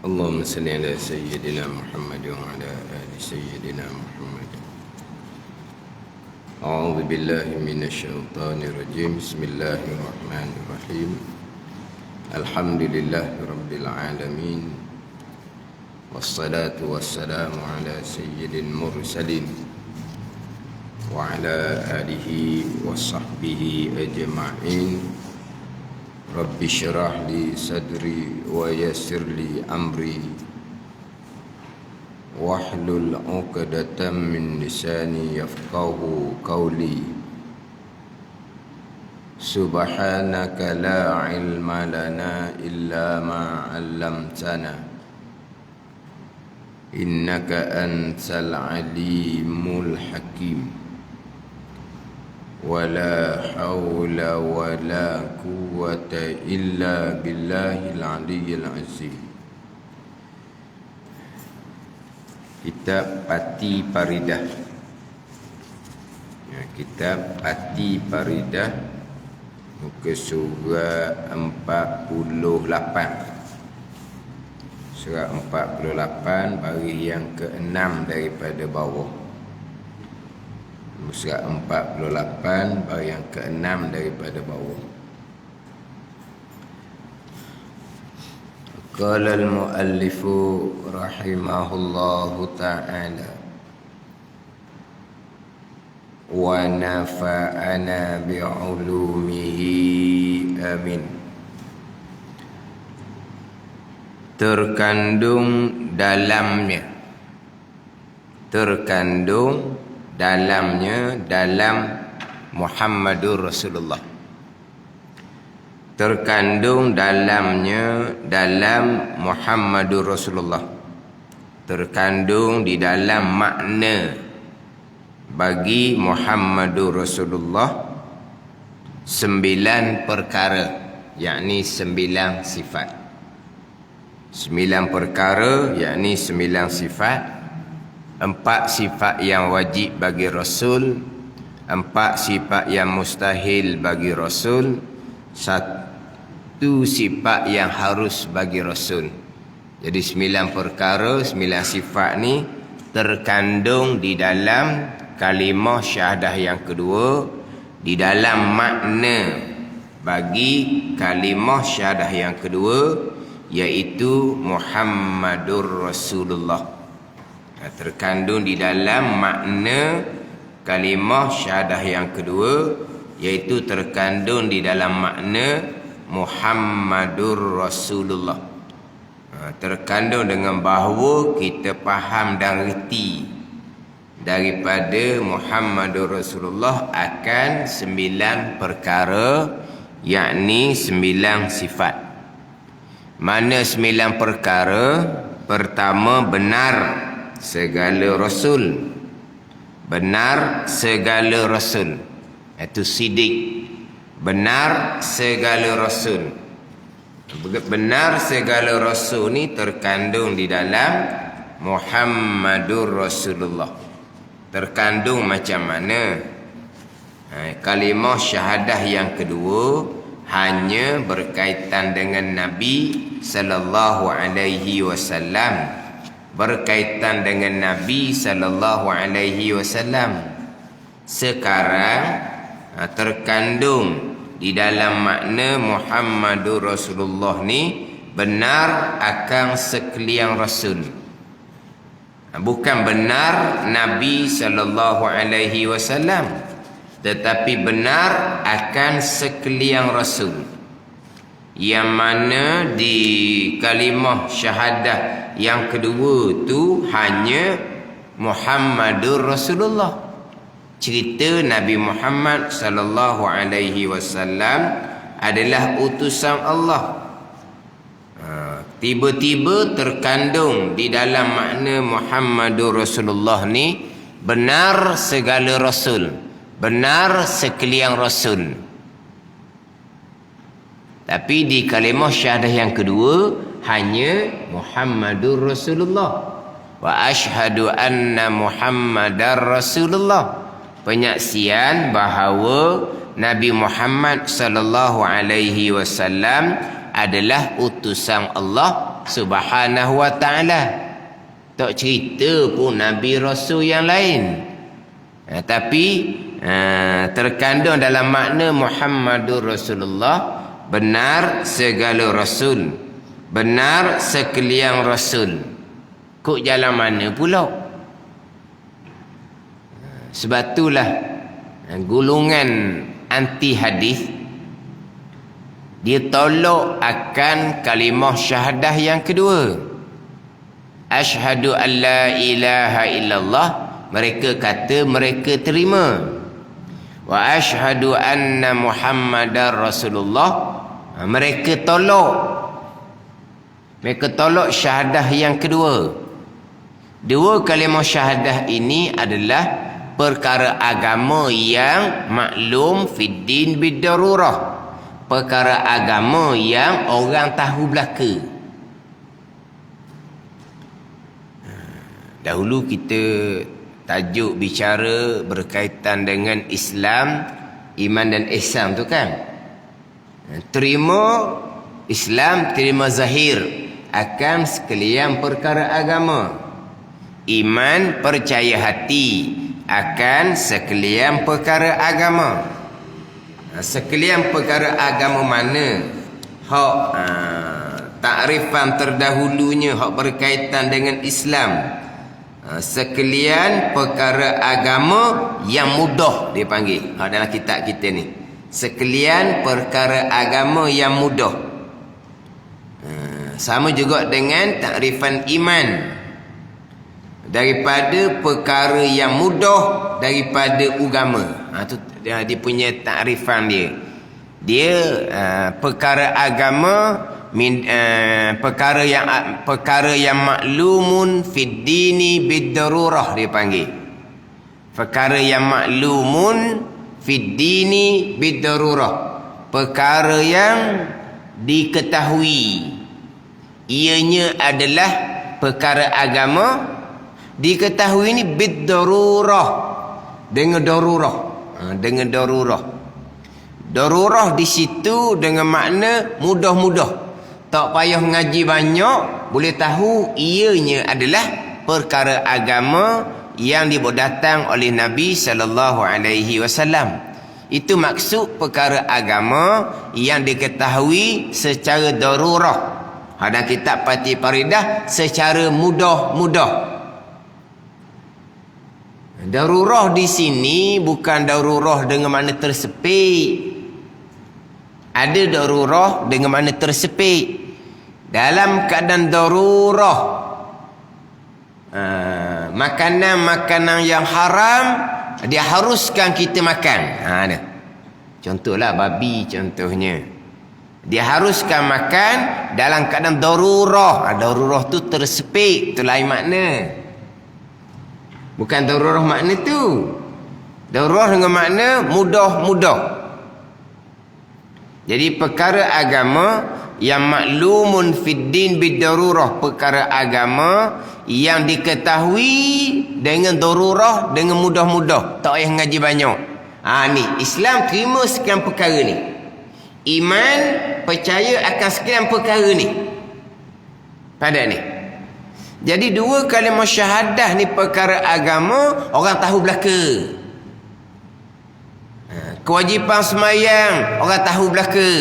اللهم صل على سيدنا محمد وعلى آل سيدنا محمد. أعوذ بالله من الشيطان الرجيم. بسم الله الرحمن الرحيم. الحمد لله رب العالمين، والصلاة والسلام على سيد المرسلين وعلى آله وصحبه أجمعين. رب اشرح لي صدري ويسر لي أمري واحلل عقدة من لساني يفقه قولي. سبحانك لا علم لنا إلا ما علمتنا إنك أنت العليم الحكيم. ولا حول ولا قوة إلا بالله العلي العظيم. Kitab Pati Paridah. Kitab Pati Paridah, muka surah 48. Surah 48 baris yang ke-6 daripada bawah. Surah 48 baris yang ke-6 daripada bawah. Qala al-muallifu rahimahullahu ta'ala wa nafa'ana bi'ulumihi amin. Terkandung dalamnya dalam Muhammadur Rasulullah. Terkandung dalamnya dalam Muhammadur Rasulullah. Terkandung di dalam makna bagi Muhammadur Rasulullah 9 perkara, yakni 9 sifat. 9 perkara, yakni 9 sifat. 4 sifat yang wajib bagi Rasul, 4 sifat yang mustahil bagi Rasul, 1 sifat yang harus bagi Rasul. Jadi 9 perkara, 9 sifat ni terkandung di dalam kalimah syahadah yang kedua, di dalam makna bagi kalimah syahadah yang kedua, iaitu Muhammadur Rasulullah. Terkandung di dalam makna kalimah syahadah yang kedua, iaitu terkandung di dalam makna Muhammadur Rasulullah. Terkandung dengan bahawa kita faham dan reti daripada Muhammadur Rasulullah akan 9 perkara, yakni 9 sifat. Mana 9 perkara? Pertama, benar segala Rasul. Benar segala Rasul, itu sidik. Benar segala Rasul. Benar segala Rasul ni terkandung di dalam Muhammadur Rasulullah. Terkandung macam mana? Kalimah syahadah yang kedua hanya berkaitan dengan Nabi sallallahu alaihi wasallam. Berkaitan dengan Nabi sallallahu alaihi wasallam. Sekarang terkandung di dalam makna Muhammadur Rasulullah ni benar akan sekalian Rasul. Bukan benar Nabi sallallahu alaihi wasallam, tetapi benar akan sekalian Rasul. Yang mana di kalimah syahadah yang kedua tu hanya Muhammadur Rasulullah. Cerita Nabi Muhammad sallallahu alaihi wasallam adalah utusan Allah. Tiba-tiba terkandung di dalam makna Muhammadur Rasulullah ni benar segala Rasul, benar sekalian Rasul. Tapi di kalimah syahadah yang kedua hanya Muhammadur Rasulullah. Wa ashhadu anna Muhammadar Rasulullah. Penyaksian bahawa Nabi Muhammad sallallahu alaihi wasallam adalah utusan Allah Subhanahu wa ta'ala. Tak cerita pun Nabi Rasul yang lain. Tapi terkandung dalam makna Muhammadur Rasulullah, benar segala Rasul, benar sekalian Rasul. Kok jalan mana pula? Sebab itulah golongan anti hadis dia tolak akan kalimah syahadah yang kedua. Asyhadu an la ilaha illallah, mereka kata mereka terima. Wa asyhadu anna Muhammadar Rasulullah, mereka tolak. Mereka tolak syahadah yang kedua. Dua kalimah syahadah ini adalah perkara agama yang maklum fid din bidarurah. Perkara agama yang orang tahu belaka. Dahulu kita tajuk bicara berkaitan dengan Islam, iman dan ihsan tu kan. Terima Islam, terima zahir akan sekalian perkara agama. Iman, percaya hati akan sekalian perkara agama. Sekalian perkara agama mana hak takrifan terdahulunya hak berkaitan dengan Islam. Sekalian perkara agama yang mudah dia panggil dalam kitab kita ni. Sekalian perkara agama yang mudah. Sama juga dengan takrifan iman. Daripada perkara yang mudah daripada agama. Tu dia punya takrifan dia. Dia perkara agama perkara yang maklumun fid dini bidarurah dia panggil. Perkara yang maklumun fid dini bidarurah. Perkara yang diketahui ianya adalah perkara agama, diketahui ini bidarurah, dengan darurah. Dengan darurah. Darurah di situ dengan makna mudah-mudah. Tak payah mengaji banyak, boleh tahu ianya adalah perkara agama yang dibawa datang oleh Nabi SAW. Itu maksud perkara agama yang diketahui secara darurah. Dalam kitab Fatih Faridah, secara mudah-mudah. Darurah di sini bukan darurah dengan makna tersepit. Ada darurah dengan makna tersepit. Dalam keadaan darurah, makanan-makanan yang haram dia haruskan kita makan. Contohlah babi contohnya. Dia haruskan makan dalam keadaan darurah. Darurah tu tersepit, tu lain makna. Bukan darurah makna tu. Darurah dengan makna mudah-mudah. Jadi perkara agama yang maklumun fid din bidarurah, perkara agama yang diketahui dengan darurah, dengan mudah-mudah, tak payah ngaji banyak. Ni Islam terima sekian perkara ni. Iman percaya akan sekian perkara ni. Pada ni. Jadi dua kalimah syahadah ni perkara agama, orang tahu belaka. Kewajipan semayang, orang tahu belaka.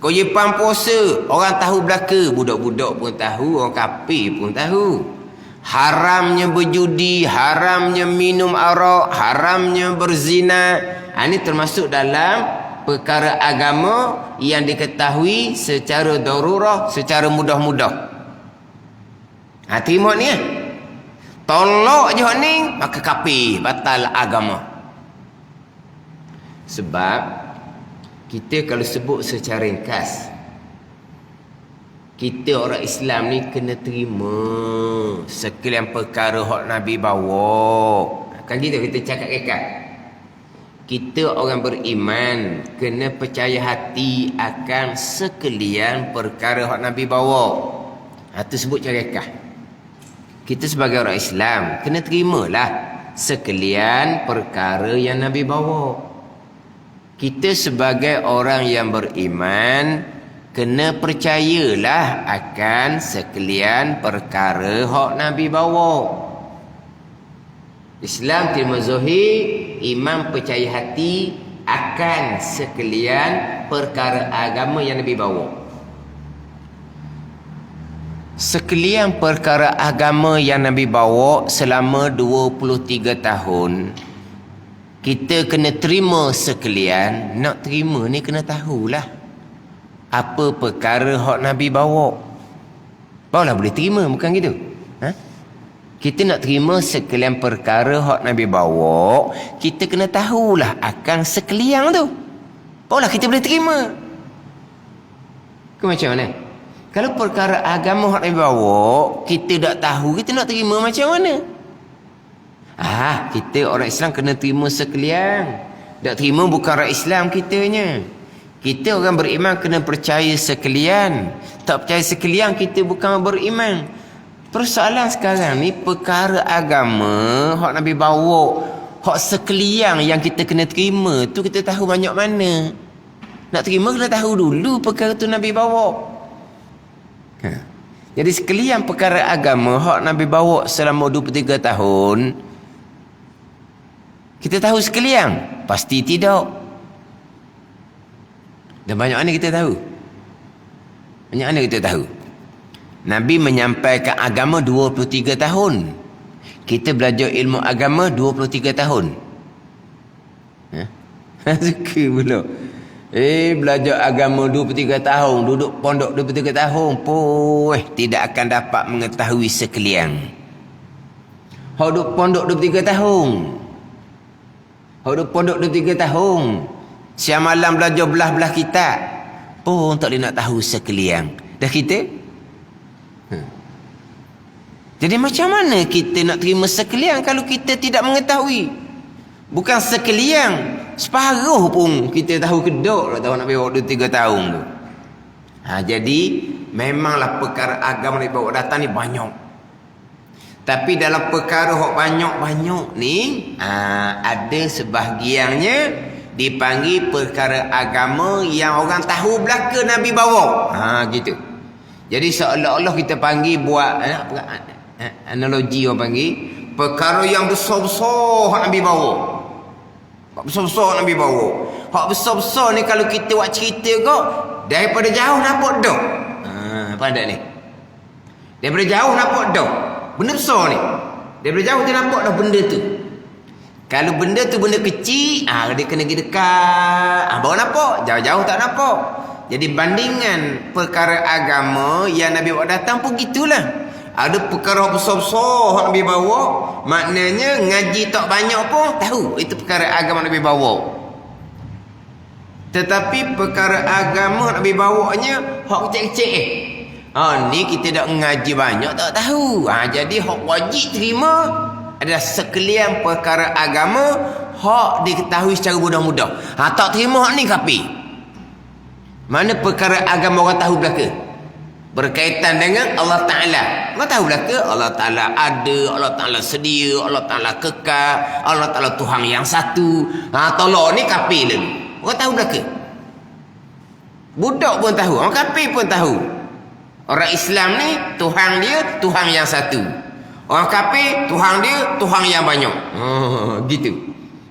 Kewajipan puasa, orang tahu belaka. Budak-budak pun tahu, orang kafir pun tahu. Haramnya berjudi, haramnya minum arak, haramnya berzina. Ini termasuk dalam perkara agama yang diketahui secara darurah, secara mudah-mudah. Terima ni tolak je ni, maka kafir, batal agama. Sebab kita kalau sebut secara ringkas, kita orang Islam ni kena terima sekalian perkara hak Nabi bawa. Kan gitu kita cakap ringkas. Kita orang beriman kena percaya hati akan sekalian perkara hak Nabi bawa. Itu sebut cara ringkas. Kita sebagai orang Islam kena terimalah sekalian perkara yang Nabi bawa. Kita sebagai orang yang beriman kena percayalah akan sekalian perkara hak Nabi bawa. Islam terima zahir, iman percaya hati akan sekalian perkara agama yang Nabi bawa. Sekalian perkara agama yang Nabi bawa selama 23 tahun, kita kena terima sekalian. Nak terima ni kena tahulah apa perkara hak Nabi bawa. Barulah boleh terima, bukan gitu? Kita nak terima sekalian perkara hak Nabi bawa, kita kena tahulah akan sekalian tu. Barulah kita boleh terima. Ke macam mana? Kalau perkara agama hak Nabi bawa, kita tak tahu, kita nak terima macam mana? Kita orang Islam kena terima sekalian. Tak terima bukan orang Islam kitanya. Kita orang beriman kena percaya sekalian. Tak percaya sekalian, kita bukan beriman. Persoalan sekarang ni, perkara agama hak Nabi bawa, hak sekalian yang kita kena terima tu, kita tahu banyak mana. Nak terima kena tahu dulu perkara tu Nabi bawa. Jadi sekalian perkara agama hak Nabi bawa selama 23 tahun, kita tahu sekalian? Pasti tidak. Dan banyak mana kita tahu? Banyak mana kita tahu? Nabi menyampaikan agama 23 tahun. Kita belajar ilmu agama 23 tahun. Suka pula. Belajar agama 23 tahun, duduk pondok 23 tahun pun tidak akan dapat mengetahui sekalian. Hak duduk pondok 23 tahun. Hak duduk pondok 23 tahun. Siang malam belajar belah-belah kitab pun tak boleh nak tahu sekalian. Dah kita? Jadi macam mana kita nak terima sekalian kalau kita tidak mengetahui? Bukan sekalian, separuh pun kita tahu kedok tahu nak bawa 23 tahun tu. Jadi memanglah perkara agama yang bawa datang ni banyak. Tapi dalam perkara hok banyak-banyak ni, ada sebahagiannya dipanggil perkara agama yang orang tahu belaka Nabi bawa. Gitu. Jadi seolah-olah kita panggil buat analogi, orang panggil perkara yang besar-besar hak Nabi bawa. Hak besar-besar Nabi bawa. Hak besar-besar ni kalau kita buat cerita kok, daripada jauh nampak dah. Apa ada ni? Daripada jauh nampak dah. Benda besar ni. Daripada jauh dia nampak dah benda tu. Kalau benda tu benda kecil, dia kena pergi dekat, baru nampak. Jauh-jauh tak nampak. Jadi bandingan perkara agama yang Nabi bawa datang pun gitulah. Ada perkara besar-besar yang Nabi bawa, maknanya ngaji tak banyak pun tahu itu perkara agama Nabi bawa. Tetapi perkara agama Nabi bawanya hak kecil-kecil. Ni kita dah ngaji banyak tak tahu. Jadi hak wajib terima adalah sekalian perkara agama hak diketahui secara mudah-mudah. Tak terima hak ni kafir. Mana perkara agama orang tahu belaka? Berkaitan dengan Allah Ta'ala. Orang tahu belaka? Allah Ta'ala ada, Allah Ta'ala sedia, Allah Ta'ala kekal, Allah Ta'ala Tuhan yang satu. Tolong ni kafir lalu. Orang tahu belaka? Budak pun tahu, orang kafir pun tahu. Orang Islam ni Tuhan dia Tuhan yang satu. Orang kafir Tuhan dia Tuhan yang banyak. Gitu.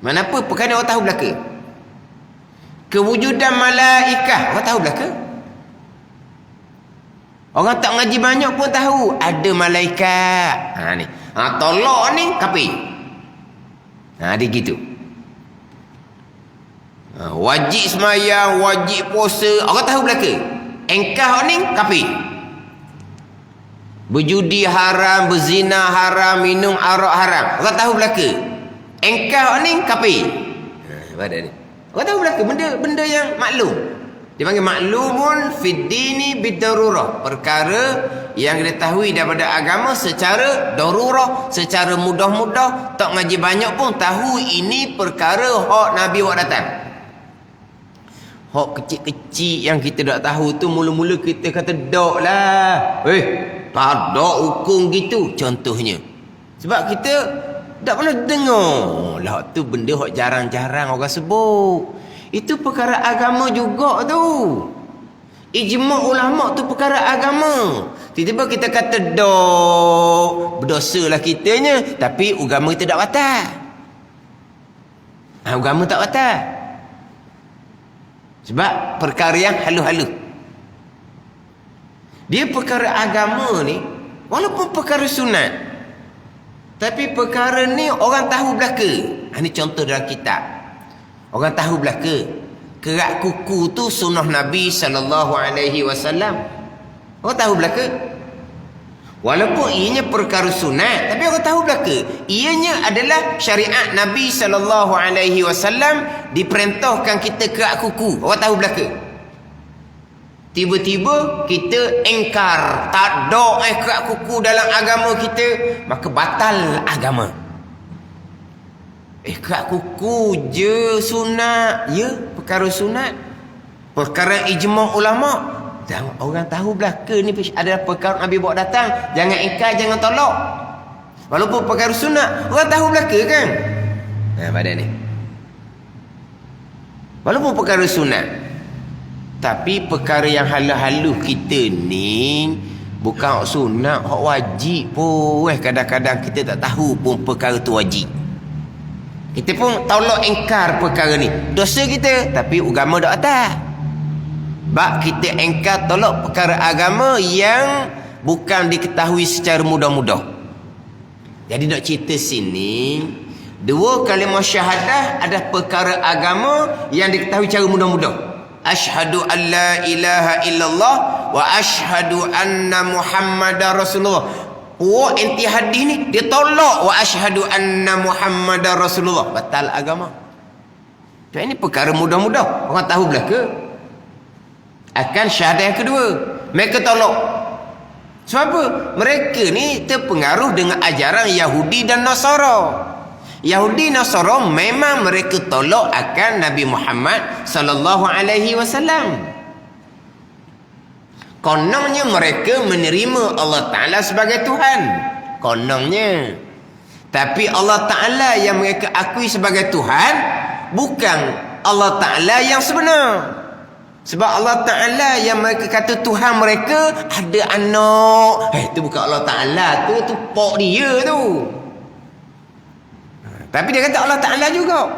Manapa perkara orang tahu belaka? Kewujudan malaikah orang tahu belaka? Orang tak ngaji banyak pun tahu ada malaikat. Ni. Tolak ni kafir. Dia gitu. Wajib semayang, wajib puasa, orang tahu belaka? Engkau ni kafir. Berjudi haram, berzina haram, minum arak haram, orang tahu belaka? Engkau ni kafir. Pada ni. Orang tahu belaka benda yang maklum. Dia panggil maklumun fid dini bidarurah. Perkara yang diketahui daripada agama secara darurah, secara mudah-mudah, tak ngaji banyak pun tahu ini perkara hak Nabi buat datang. Hak kecil-kecil yang kita tak tahu tu mula-mula kita kata dak lah. Tak ada hukum gitu contohnya. Sebab kita tak pernah dengar lah tu benda hak jarang-jarang orang sebut. Itu perkara agama juga tu. Ijma' ulama tu perkara agama. Tiba-tiba kita kata berdosa lah kitanya, tapi agama kita tak batal. Agama tak batal. Sebab perkara yang halus-halus. Dia perkara agama ni, walaupun perkara sunat, tapi perkara ni orang tahu belaka. Ini contoh dalam kitab. Orang tahu belaka. Kerak kuku tu sunnah Nabi SAW. Orang tahu belaka. Walaupun ianya perkara sunat, tapi orang tahu belaka. Ianya adalah syariat Nabi SAW. Diperintahkan kita kerak kuku. Orang tahu belaka. Tiba-tiba kita engkar, tak ada kerak kuku dalam agama kita, maka batal agama. Kerak kuku je sunat. Ya, perkara sunat. Perkara ijma' ulama. Dan orang tahu belaka ni adalah perkara Nabi bawa datang. Jangan engkar, jangan tolak. Walaupun perkara sunat, orang tahu belaka kan? Badan ni. Walaupun perkara sunat, tapi perkara yang halus-halus kita ni bukan sunat, hak wajib pun. Kadang-kadang kita tak tahu pun perkara tu wajib. Kita pun tolak engkar perkara ni. Dosa kita, tapi agama tak atas. Sebab kita engkar tolak perkara agama yang bukan diketahui secara mudah-mudah. Jadi nak cerita sini, dua kalimah syahadah ada perkara agama yang diketahui secara mudah-mudah. Asyhadu an la ilaha illallah wa asyhadu anna Muhammadar Rasulullah. Enti hadis ni dia tolak wa asyhadu anna Muhammadar Rasulullah, batal agama. Ini perkara mudah-mudah. Orang tahu belaka. Akan syahadah yang kedua, mereka tolak. Sebab apa? Mereka ni terpengaruh dengan ajaran Yahudi dan Nasara. Yahudi Nasara memang mereka tolak akan Nabi Muhammad sallallahu alaihi wasallam. Kononnya mereka menerima Allah Ta'ala sebagai Tuhan. Kononnya. Tapi Allah Ta'ala yang mereka akui sebagai Tuhan, bukan Allah Ta'ala yang sebenar. Sebab Allah Ta'ala yang mereka kata Tuhan mereka ada anak. Itu bukan Allah Ta'ala tu pok dia tu. Tapi dia kata Allah Ta'ala juga.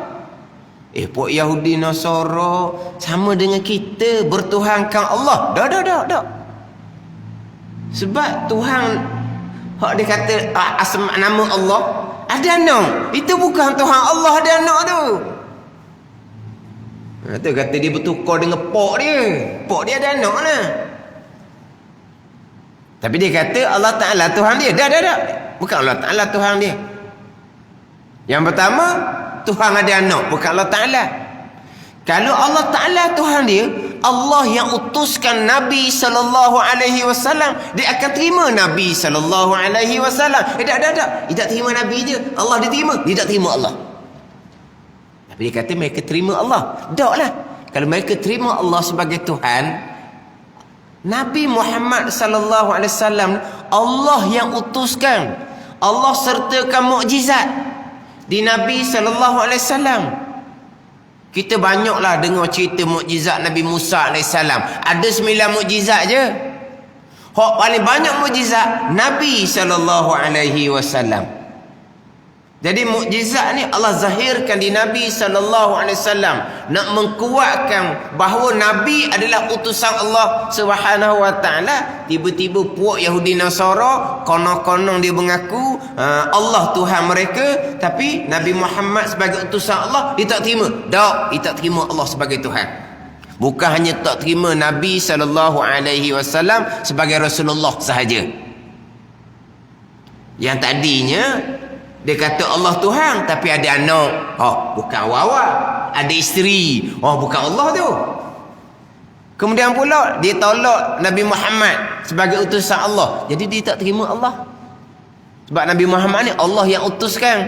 Pok Yahudi Nasara sama dengan kita bertuhankan Allah. Dah. Sebab Tuhan hak dia kata asma nama Allah ada anak. Itu bukan Tuhan Allah ada anak tu. Itu kata dia bertukar dengan pok dia. Pok dia ada anak lah. Tapi dia kata Allah Ta'ala Tuhan dia. Dah. Bukan Allah Ta'ala Tuhan dia. Yang pertama, Tuhan ada anak, bukan Allah Ta'ala. Kalau Allah Ta'ala Tuhan dia, Allah yang utuskan Nabi SAW, dia akan terima Nabi SAW. Tak. Dia tak terima Nabi je, Allah dia terima. Dia tak terima Allah. Tapi dia kata mereka terima Allah. Taklah. Kalau mereka terima Allah sebagai Tuhan, Nabi Muhammad SAW, Allah yang utuskan. Allah sertakan mukjizat di Nabi SAW. Kita banyaklah dengar cerita mukjizat Nabi Musa AS. Ada 9 mukjizat je. Hak paling banyak mukjizat Nabi SAW. Jadi mukjizat ni Allah zahirkan di Nabi SAW, nak mengkuatkan bahawa Nabi adalah utusan Allah Subhanahu Wa Taala. Tiba-tiba puak Yahudi Nasara konon-konon dia mengaku Allah Tuhan mereka, tapi Nabi Muhammad sebagai utusan Allah dia tak terima. Dia tak terima Allah sebagai Tuhan. Bukan hanya tak terima Nabi SAW sebagai Rasulullah sahaja. Yang tadinya dia kata Allah Tuhan tapi ada anak. Bukan awal-awal. Ada isteri. Bukan Allah tu. Kemudian pula dia tolak Nabi Muhammad sebagai utusan Allah. Jadi dia tak terima Allah. Sebab Nabi Muhammad ni Allah yang utuskan.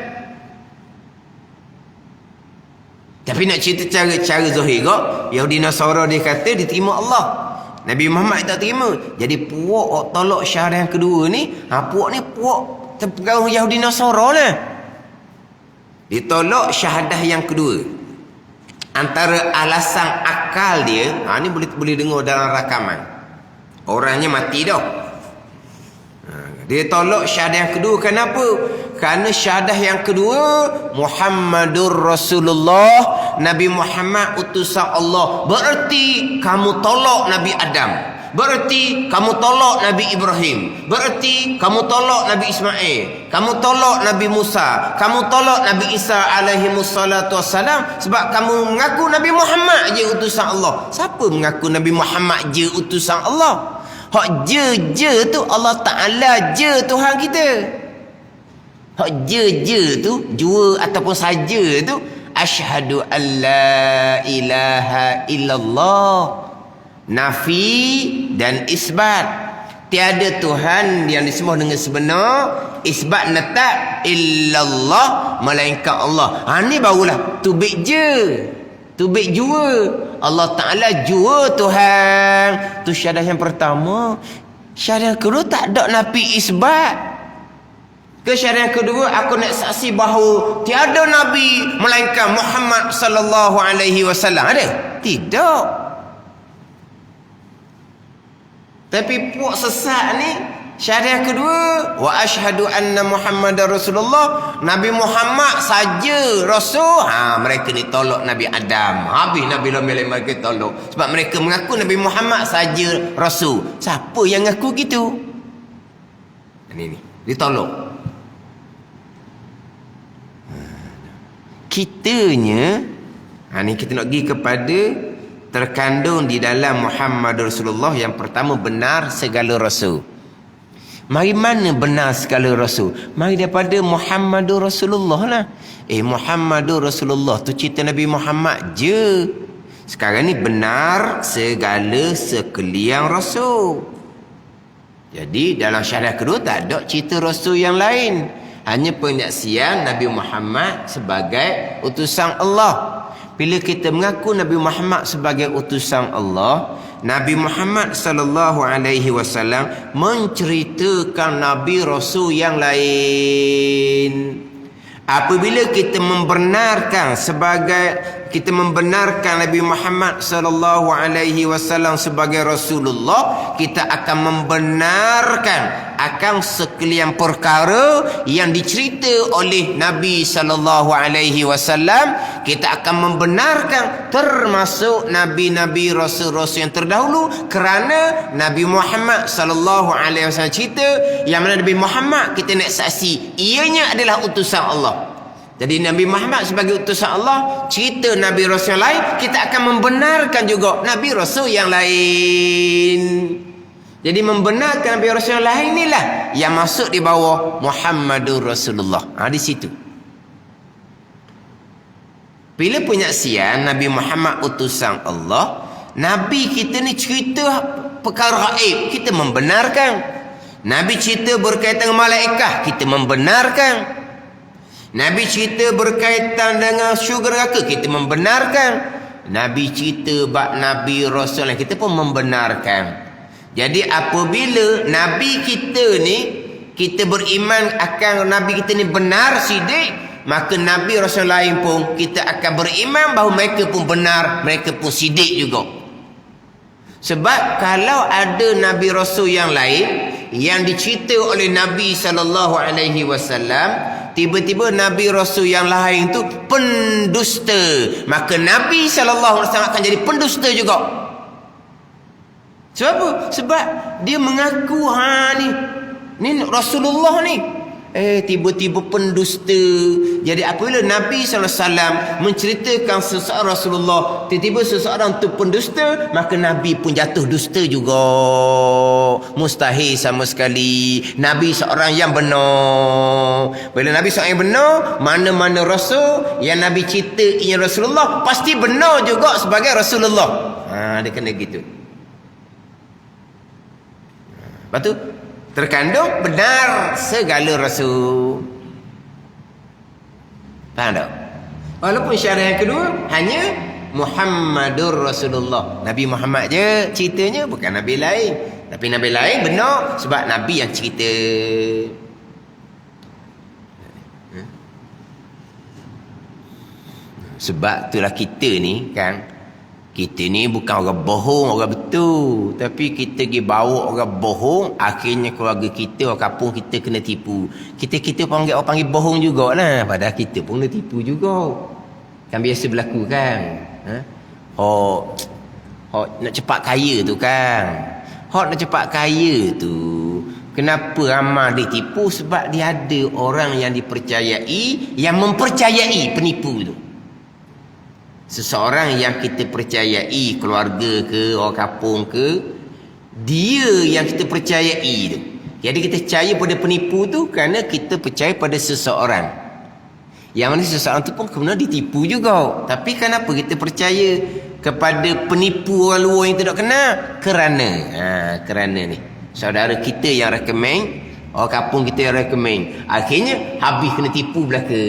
Tapi nak cerita cara zahir kok, Yahudi Nasara dia kata dia terima Allah. Nabi Muhammad tak terima. Jadi puak tolak syahadah yang kedua ni, puak ni puak terpengaruh Yahudi Nasara lah. Ditolak syahadah yang kedua. Antara alasan akal dia, ni boleh dengar dalam rakaman. Orangnya mati dah. Dia tolak syahadah yang kedua. Kenapa? Kerana syahadah yang kedua, Muhammadur Rasulullah, Nabi Muhammad utusan Allah. Berarti kamu tolak Nabi Adam. Berarti kamu tolak Nabi Ibrahim. Berarti kamu tolak Nabi Ismail. Kamu tolak Nabi Musa. Kamu tolak Nabi Isa alaihi wassalatu wassalam. Sebab kamu mengaku Nabi Muhammad je utusan Allah. Siapa mengaku Nabi Muhammad je utusan Allah? Hak je tu Allah Ta'ala je Tuhan kita. Hak je tu, jua ataupun saja tu, asyhadu an la ilaha illallah. Nafi dan isbat. Tiada Tuhan yang disembah dengan sebenar. Isbat letak illallah, melainkan Allah. Ni barulah tubik je. Tubik jua. Allah Ta'ala jua Tuhan. Tu syahadah yang pertama. Syahadah kedua tak ada nafi isbat. Ke syahadah yang kedua, aku nak saksi bahawa tiada Nabi melainkan Muhammad sallallahu alaihi wasallam. Ada? Tidak. Tapi puak sesat ni, syahadah yang kedua, wa asyhadu anna Muhammadar Rasulullah, Nabi Muhammad saja Rasul. Mereka ni tolak Nabi Adam. Habis Nabi lain mereka tolak. Sebab mereka mengaku Nabi Muhammad saja Rasul. Siapa yang ngaku gitu? Ini ditolak. Kitanya, ni kita nak pergi kepada terkandung di dalam Muhammad Rasulullah. Yang pertama, benar segala Rasul. Mari mana benar segala Rasul? Mari daripada Muhammadur Rasulullah lah. Muhammadur Rasulullah tu cerita Nabi Muhammad je. Sekarang ni benar segala sekalian Rasul. Jadi dalam syahadah kedua tak ada cerita Rasul yang lain. Hanya penyaksian Nabi Muhammad sebagai utusan Allah. Bila kita mengaku Nabi Muhammad sebagai utusan Allah, Nabi Muhammad sallallahu alaihi wasallam menceritakan Nabi Rasul yang lain. Apabila kita membenarkan Nabi Muhammad sallallahu alaihi wasallam sebagai Rasulullah, kita akan membenarkan akan sekalian perkara yang dicerita oleh Nabi sallallahu alaihi wasallam. Kita akan membenarkan termasuk nabi-nabi, rasul-rasul yang terdahulu, kerana Nabi Muhammad sallallahu alaihi wasallam cerita yang mana Nabi Muhammad kita nak saksi ianya adalah utusan Allah. Jadi Nabi Muhammad sebagai utusan Allah, cerita Nabi Rasul yang lain, kita akan membenarkan juga Nabi Rasul yang lain. Jadi membenarkan Nabi Rasul yang lain inilah yang masuk di bawah Muhammadur Rasulullah. Di situ. Bila penyaksian Nabi Muhammad utusan Allah, Nabi kita ni cerita perkara gaib, kita membenarkan. Nabi cerita berkaitan dengan malaikat, kita membenarkan. Nabi cerita berkaitan dengan syurga neraka, kita membenarkan. Nabi cerita bab Nabi Rasul, kita pun membenarkan. Jadi apabila Nabi kita ni, kita beriman akan Nabi kita ni benar, sidik, maka Nabi Rasul lain pun kita akan beriman bahawa mereka pun benar, mereka pun sidik juga. Sebab kalau ada Nabi Rasul yang lain yang dicerita oleh Nabi SAW, tiba-tiba Nabi Rasul yang lain tu pendusta, maka Nabi SAW akan jadi pendusta juga. Sebab apa? Sebab dia mengaku ni Rasulullah ni, tiba-tiba pendusta. Jadi apabila Nabi SAW menceritakan seseorang Rasulullah, tiba-tiba seseorang tu pendusta, maka Nabi pun jatuh dusta juga. Mustahil sama sekali. Nabi seorang yang benar. Bila Nabi seorang yang benar, mana-mana Rasul yang Nabi cerita ia Rasulullah, pasti benar juga sebagai Rasulullah. Dia kena gitu. Lepas tu terkandung benar segala Rasul. Faham tak? Walaupun syarat yang kedua hanya Muhammadur Rasulullah, Nabi Muhammad je ceritanya, bukan Nabi lain. Tapi Nabi lain benar sebab Nabi yang cerita. Sebab itulah kita ni kan, kita ni bukan orang bohong, orang betul. Tapi kita pergi bawa orang bohong, akhirnya keluarga kita, orang kampung kita kena tipu. Kita panggil orang panggil bohong jugalah. Padahal kita pun kena tipu juga. Kan biasa berlaku kan. Nak cepat kaya tu kan. Nak cepat kaya tu, kenapa ramai ditipu? Sebab dia ada orang yang dipercayai, yang mempercayai penipu tu. Seseorang yang kita percayai, keluarga ke, orang kampung ke, dia yang kita percayai tu. Jadi kita percaya pada penipu tu kerana kita percaya pada seseorang. Yang mana seseorang tu pun kemudian ditipu juga. Tapi kenapa kita percaya kepada penipu orang luar yang tidak kenal? Kerana ni saudara kita yang recommend, orang kampung kita yang recommend, akhirnya habis kena tipu belaka.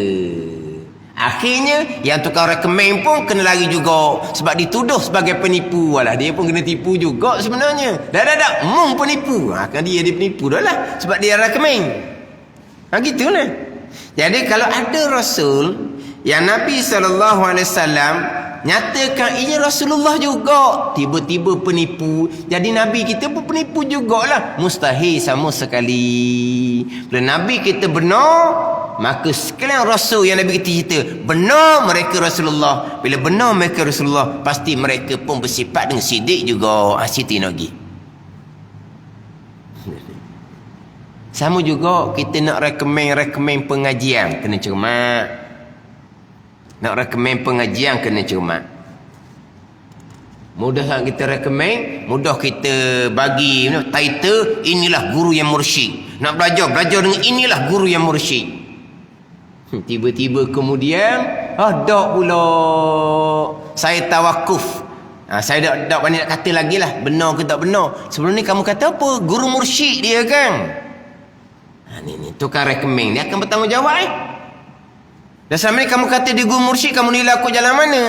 Akhirnya yang tukang recommend pun kena lari juga sebab dituduh sebagai penipu. Walah, dia pun kena tipu juga sebenarnya. Dah penipu. Kan dia penipu dah lah sebab dia recommend. Gitu lah. Jadi kalau ada Rasul yang Nabi SAW nyatakan ini Rasulullah juga, tiba-tiba penipu, jadi Nabi kita pun penipu jugalah. Mustahil sama sekali. Bila Nabi kita benar, maka sekalian Rasul yang Nabi kita cerita benar mereka Rasulullah. Bila benar mereka Rasulullah, pasti mereka pun bersifat dengan sidik juga. Siti lagi. Sama juga kita nak recommend pengajian, kena cermat. Nak recommend pengajian kena cermat. Mudah kita recommend, mudah kita bagi title, inilah guru yang mursyid. Nak belajar dengan inilah guru yang mursyid. Tiba-tiba kemudian dak pula saya tawakuf. Saya tak berani nak kata lagi lah benar ke tak benar. Sebelum ni kamu kata apa? Guru mursyid dia kan. Ni tukar recommend, dia akan bertanggungjawab Dan selama ni kamu kata dia guru mursyid, kamu nilai aku jalan mana?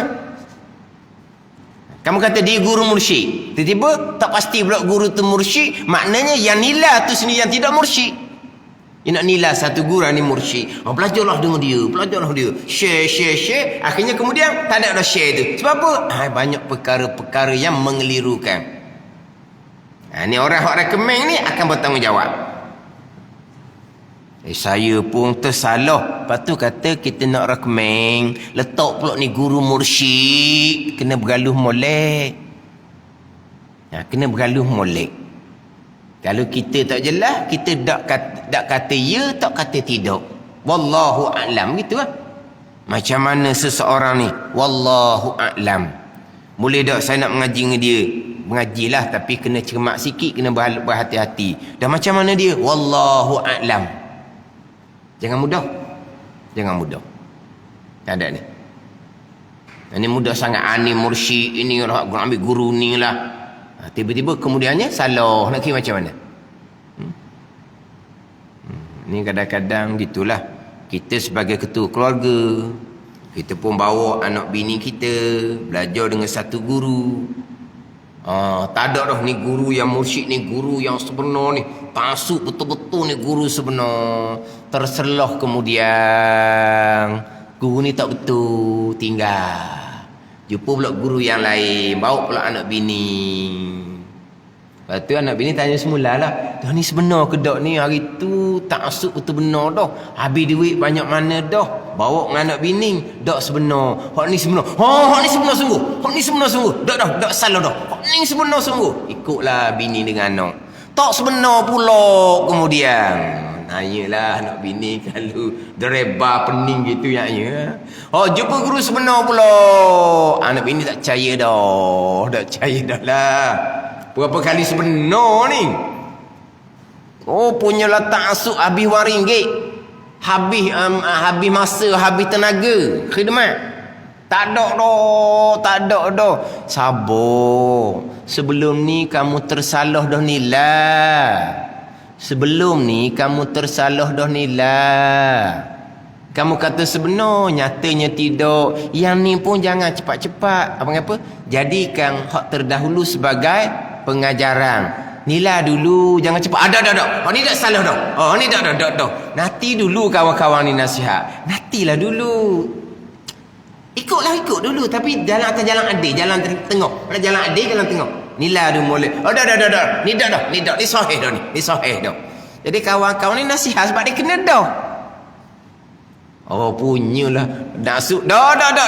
Kamu kata dia guru mursyid, tiba-tiba tak pasti pula guru tu mursyid, maknanya yang nilai tu sendiri yang tidak mursyid. Dia nak nilai satu guru ni mursyid. Belajarlah dengan dia, share. Akhirnya kemudian tak ada dah share tu. Sebab apa? Banyak perkara-perkara yang mengelirukan. Ni orang yang recommend ni akan bertanggungjawab. Saya pun tersalah. Lepas tu kata kita nak recommend, letak pula ni guru mursyid, kena bergaluh molek. Kena bergaluh molek. Kalau kita tak jelas, kita tak kata ya, tak kata tidak. Wallahu a'lam, gitu lah. Macam mana seseorang ni? Wallahu a'lam. Boleh tak saya nak mengaji dengan dia? Mengajilah, tapi kena cermat sikit, kena berhati-hati. Dan macam mana dia? Wallahu a'lam. Jangan mudah. Tak ada ni. Ini mudah sangat. Ni mursyid, ini lah, ambil guru ni lah. Tiba-tiba kemudiannya salah. Nak kira macam mana? Ni kadang-kadang gitulah. Kita sebagai ketua keluarga, kita pun bawa anak bini kita belajar dengan satu guru. Tak ada dah ni guru yang mursyid, ni guru yang sebenar ni. Pasuk betul-betul ni guru sebenar. Terselah kemudian guru ni tak betul, tinggal. Jumpa pula guru yang lain, bawa pula anak bini. Lepas tu anak bini tanya semula lah, dah ni sebenar ke tak ni? Hari tu tak asuk betul benar dah. Habis duit banyak mana dah. Bawa dengan anak bini, tak sebenar. Hak ni sebenar. Hak ni sebenar sungguh. Hak ni sebenar sungguh. Tak salah dah. Hak ni sebenar sungguh. Ikutlah bini dengan anak. Tak sebenar pula kemudian. Nanyalah anak bini kalau dereba pening gitu ya. Jumpa guru sebenar pula. Anak bini tak percaya dah. Tak percaya dah lah. Berapa kali sebenar ni? Punyalah tak asuk habis RM1. Habis masa, habis tenaga khidmat. Tak ada dah. Sabar. Sebelum ni kamu tersalah dah nilai. Kamu kata sebenar, nyatanya tidak. Yang ni pun jangan cepat-cepat. Apa? Jadikan hak terdahulu sebagai pengajaran. Nilai dulu, jangan cepat. Ada. Ni tak salah dah. Ni tak. Nanti dulu kawan-kawan ni nasihat. Nantilah dulu. Ikut dulu. Tapi jalan atas jalan adil, jalan tengok. Mana jalan adil, jalan tengok. Inilah dia boleh. Oh dah. Ni dah. Ni sahih dah ni. Ni sahih dah. Jadi kawan-kawan ni nasihat sebab dia kena dah. Oh punyalah. Dah.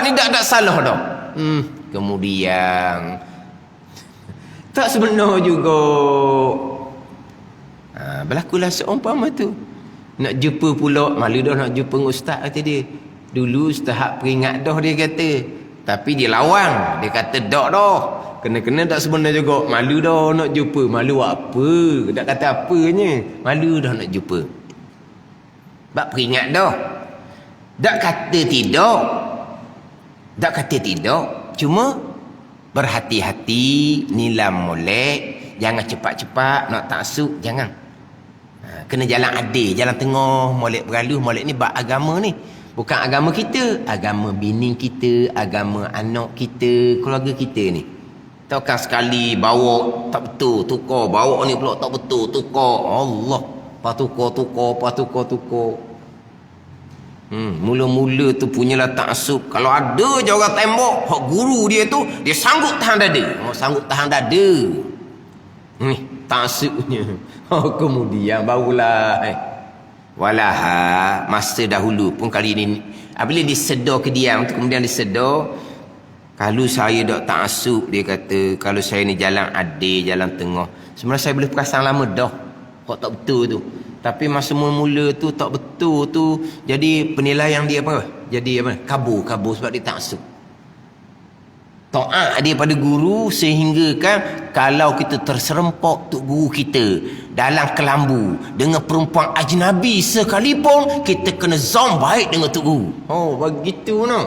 Ni dah salah dah. Kemudian tak sebenar juga. Berlakulah seumpama tu. Nak jumpa pula, malu dah nak jumpa dengan ustaz kata dia. Dulu ustaz hak peringat dah dia kata. Tapi dia lawan. Dia kata dak dah. Kena-kena tak sebenar juga. Malu dah nak jumpa. Malu apa? Tak kata apanya. Malu dah nak jumpa. Bak peringat dah. Tak kata tidak. Cuma berhati-hati, nilam molek, jangan cepat-cepat nak taksub, jangan. Kena jalan adil, jalan tengah, molek beralus, molek ni bab agama ni. Bukan agama kita, agama bini kita, agama anak kita, keluarga kita ni. Takkan sekali bawa tak betul, tukar, bawa ni pula tak betul, tukar. Allah, tukar. Mula-mula tu punyalah taksub. Kalau ada je orang tembok hak guru dia tu, dia sanggup tahan dada. Taksubnya. Kemudian barulah walaha masa dahulu pun kali ini bila disedar ke diam tu, kemudian disedar kalau saya tak taksub, dia kata kalau saya ni jalan adil, jalan tengah. Sebenarnya saya boleh perasan lama dah hak tak betul tu. Tapi masa mula-mula tu tak betul tu, jadi penilaian dia apa? Jadi apa? Kabur sebab dia taksub. Taat dia pada guru sehingga kan kalau kita terserempak tok guru kita dalam kelambu dengan perempuan ajnabi sekalipun, kita kena zom baik dengan tok guru. Oh, begitu no.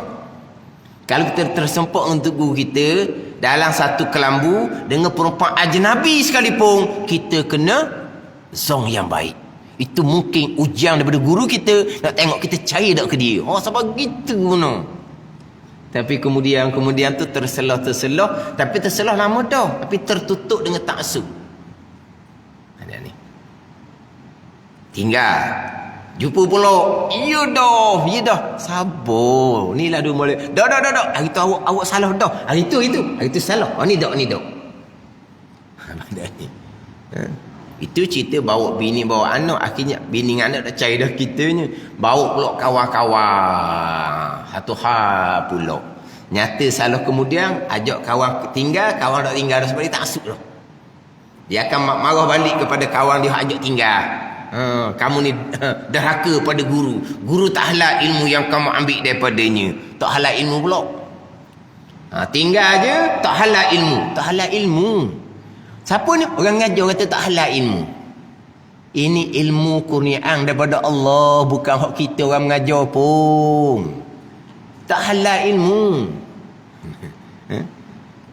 Kalau kita terserempak dengan tok guru kita dalam satu kelambu dengan perempuan ajnabi sekalipun, kita kena zom yang baik. Itu mungkin ujian daripada guru kita, nak tengok kita percaya tak ke dia. Oh, sebab gitu no. Tapi kemudian tu terselah, tapi terselah lama dah, tapi tertutup dengan taksub. Ada ni. Tinggal jumpa pula. Ya dah. Sabar. Inilah dia boleh. Dah. Hari tu awak salah dah. Hari tu salah. Ni dak. Ada ni. Itu cerita bawa bini bawa anak, akhirnya bini dengan anak dah cari dah kitanya, bawa pula kawan-kawan satu hal pula. Nyata salah, kemudian ajak kawan tinggal, kawan tak tinggal dah sebab dia taksub dah. Dia akan marah balik kepada kawan dia ajak tinggal. Kamu ni derhaka pada guru tak halal ilmu yang kamu ambil daripadanya, tak halal ilmu pula. Tinggal je tak halal ilmu. Siapa ni? Orang ngajar kata tak halal ilmu. Ini ilmu kurniaan daripada Allah, bukan hak kita orang mengajar pun. Tak halal ilmu.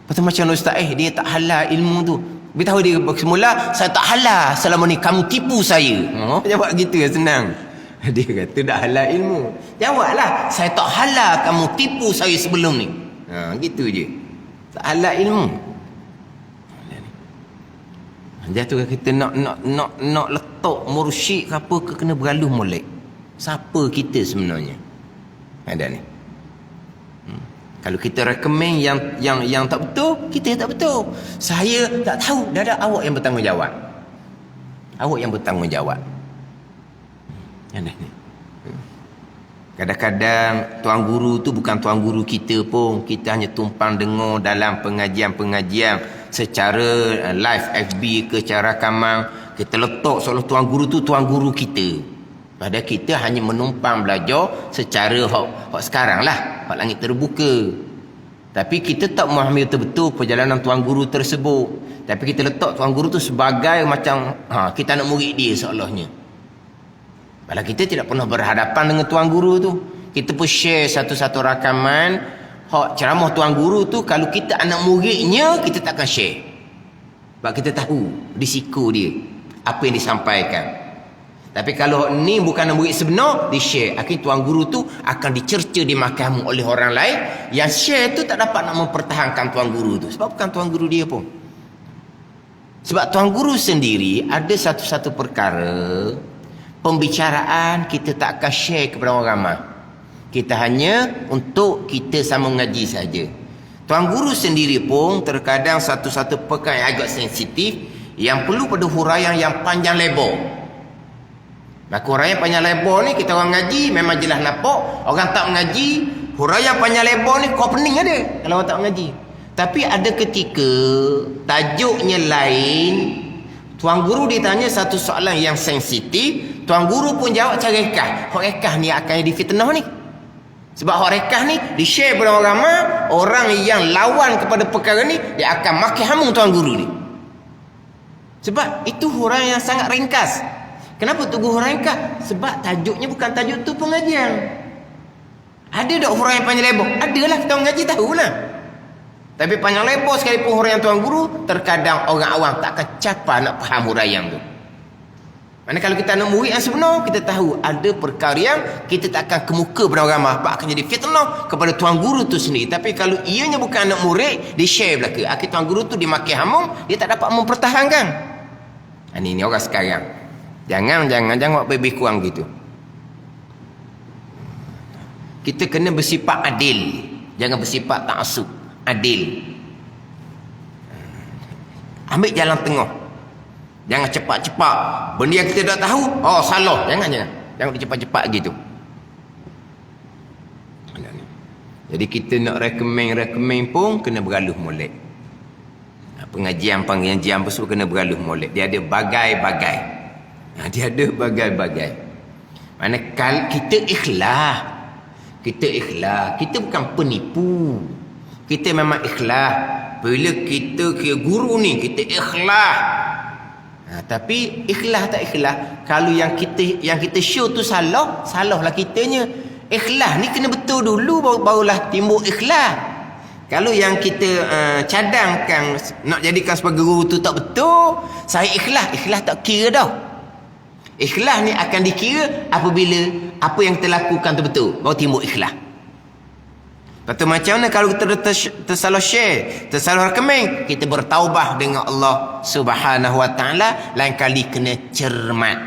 Pasal macam ustaz dia tak halal ilmu tu. Beritahu dia semula, saya tak halal selama ni, kamu tipu saya. Jawab gitu senang. Dia kata tak halal ilmu. Jawablah, saya tak halal, kamu tipu saya sebelum ni. Gitu je. Tak halal ilmu. Dia tu kita nak letak mursyid ke apa ke, kena beralus molek. Siapa kita sebenarnya? Ada ni. Kalau kita recommend yang tak betul, kita tak betul. Saya tak tahu, dah ada awak yang bertanggungjawab. Ada ni. Kadang-kadang tuan guru tu bukan tuan guru kita pun, kita hanya tumpang dengar dalam pengajian secara live FB ke cara rakaman, kita letak seolah tuan guru tu tuan guru kita, padahal kita hanya menumpang belajar secara hak sekarang lah, hak langit terbuka. Tapi kita tak memahami betul-betul perjalanan tuan guru tersebut, tapi kita letak tuan guru tu sebagai macam kita nak murid dia seolahnya. Padahal kita tidak pernah berhadapan dengan tuan guru tu. Kita pun share satu-satu rakaman hak ceramah tuan guru tu, kalau kita anak muridnya, kita takkan share. Sebab kita tahu risiko dia, apa yang disampaikan. Tapi kalau ni bukan anak murid sebenar, di share. Akhirnya tuan guru tu akan dicerca di mahkamah oleh orang lain. Yang share tu tak dapat nak mempertahankan tuan guru tu, sebab bukan tuan guru dia pun. Sebab tuan guru sendiri ada satu-satu perkara, pembicaraan kita tak akan share kepada orang ramai. Kita hanya untuk kita sambung ngaji saja. Tuan guru sendiri pun terkadang satu-satu perkara yang agak sensitif yang perlu pada huraian yang panjang lebar. Maka huraian panjang lebar ni kita orang ngaji memang jelas nampak. Orang tak mengaji, huraian panjang lebar ni kau pening ada kalau orang tak mengaji. Tapi ada ketika tajuknya lain, tuan guru ditanya satu soalan yang sensitif, tuan guru pun jawab cara rekah. Hak rekah ni akan jadi fitnah ni. Sebab hak rekah ni di-share pada orang ramai, orang yang lawan kepada perkara ni dia akan maki hamung tuan guru ni. Sebab itu huraian yang sangat ringkas. Kenapa tunggu huraian ringkas? Sebab tajuknya bukan tajuk tu pengajian. Ada tak huraian panjang lebar? Adalah, kita mengaji tahulah. Tapi panjang lebar sekalipun huraian tuan guru, terkadang orang awam tak akan capai nak faham huraian tu. Mana kalau kita nak murid yang sebenar, kita tahu ada perkara yang kita tak akan kemuka pada orang ramai, akan jadi fitnah kepada tuan guru tu sendiri. Tapi kalau ianya bukan anak murid, dia share belaka. Akhir tuan guru tu dimaki hamung, dia tak dapat mempertahankan. Ini orang sekarang. Jangan lebih kurang gitu. Kita kena bersifat adil, jangan bersifat ta'assub. Adil. Ambil jalan tengah. Jangan cepat-cepat. Benda yang kita tak tahu, salah. Jangan cepat-cepat gitu. Jadi kita nak rekomen pun kena bergaluh molek. Pengajian pun kena bergaluh molek. Dia ada bagai-bagai. Mana kalau kita ikhlas. Kita bukan penipu. Kita memang ikhlas. Bila kita kira guru ni, kita ikhlas. Tapi ikhlas tak ikhlas, kalau yang kita show tu salahlah kitanya. Ikhlas ni kena betul dulu, barulah timbul ikhlas. Kalau yang kita cadangkan nak jadikan sebagai guru tu tak betul, saya ikhlas tak kira dah. Ikhlas ni akan dikira apabila apa yang kita lakukan tu betul, baru timbul ikhlas. Lepas tu macam mana kalau kita tersalah share, tersalah rekomen, kita bertaubah dengan Allah Subhanahu Wa Taala. Lain kali kena cermat,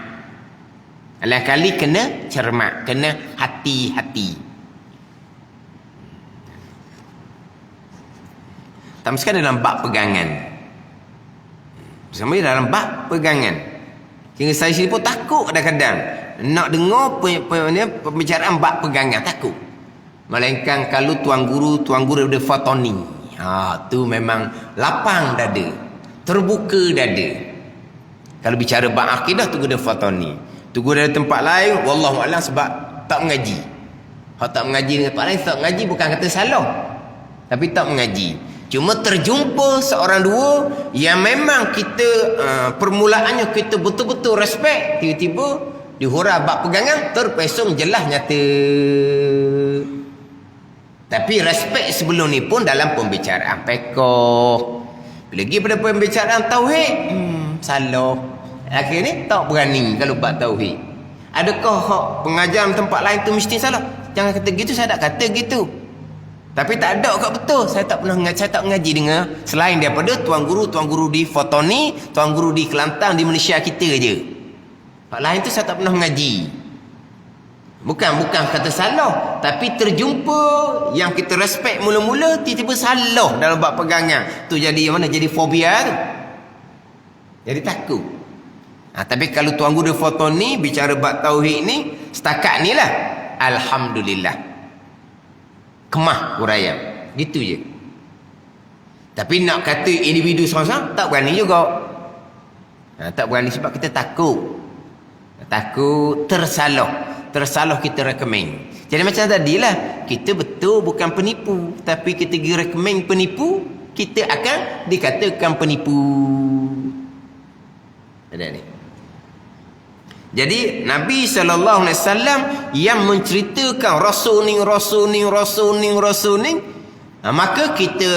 kena hati-hati. Tak sekadar dalam bab pegangan. Bersama dalam bab pegangan. Hingga saya sendiri pun takut kadang-kadang nak dengar pembicaraan bab pegangan, takut. Melainkan kalau tuan guru daripada Fatani, tu memang lapang dada, terbuka dada. Kalau bicara bab akidah, tunggu dia Fatani. Tunggu dari tempat lain, wallahualam, sebab tak mengaji. Hak tak mengaji dengan tempat lain, tak mengaji bukan kata salah, tapi tak mengaji. Cuma terjumpa seorang dua yang memang kita permulaannya kita betul-betul respect, tiba-tiba di hurah bab pegangan terpesong jelas nyata. Tapi respect sebelum ni pun dalam pembicaraan fiqh. Lagi pada pembicaraan tauhid, salah. Akhir ni tak berani kalau bab tauhid. Adakah hak pengajaran tempat lain tu mesti salah? Jangan kata gitu, saya tak kata gitu. Tapi tak ada kat betul. Saya tak mengaji dengan selain daripada tuan guru di Fatani, tuan guru di Kelantan, di Malaysia kita je. Hak lain tu saya tak pernah mengaji. Bukan kata salah, tapi terjumpa yang kita respect mula-mula tiba-tiba salah dalam bab pegangan. Tu jadi mana? Jadi fobia tu. Jadi takut. Tapi kalau tuan guru foto ni bicara bab tauhid ni, setakat ni lah, alhamdulillah. Kemah huraian. Gitu je. Tapi nak kata individu seorang-seorang tak berani juga. Tak berani sebab kita takut. Takut tersalah kita rekomen. Jadi macam tadilah, kita betul bukan penipu, tapi kita pergi rekomen penipu, kita akan dikatakan penipu. Ada ni. Jadi Nabi SAW yang menceritakan rasul ni, maka kita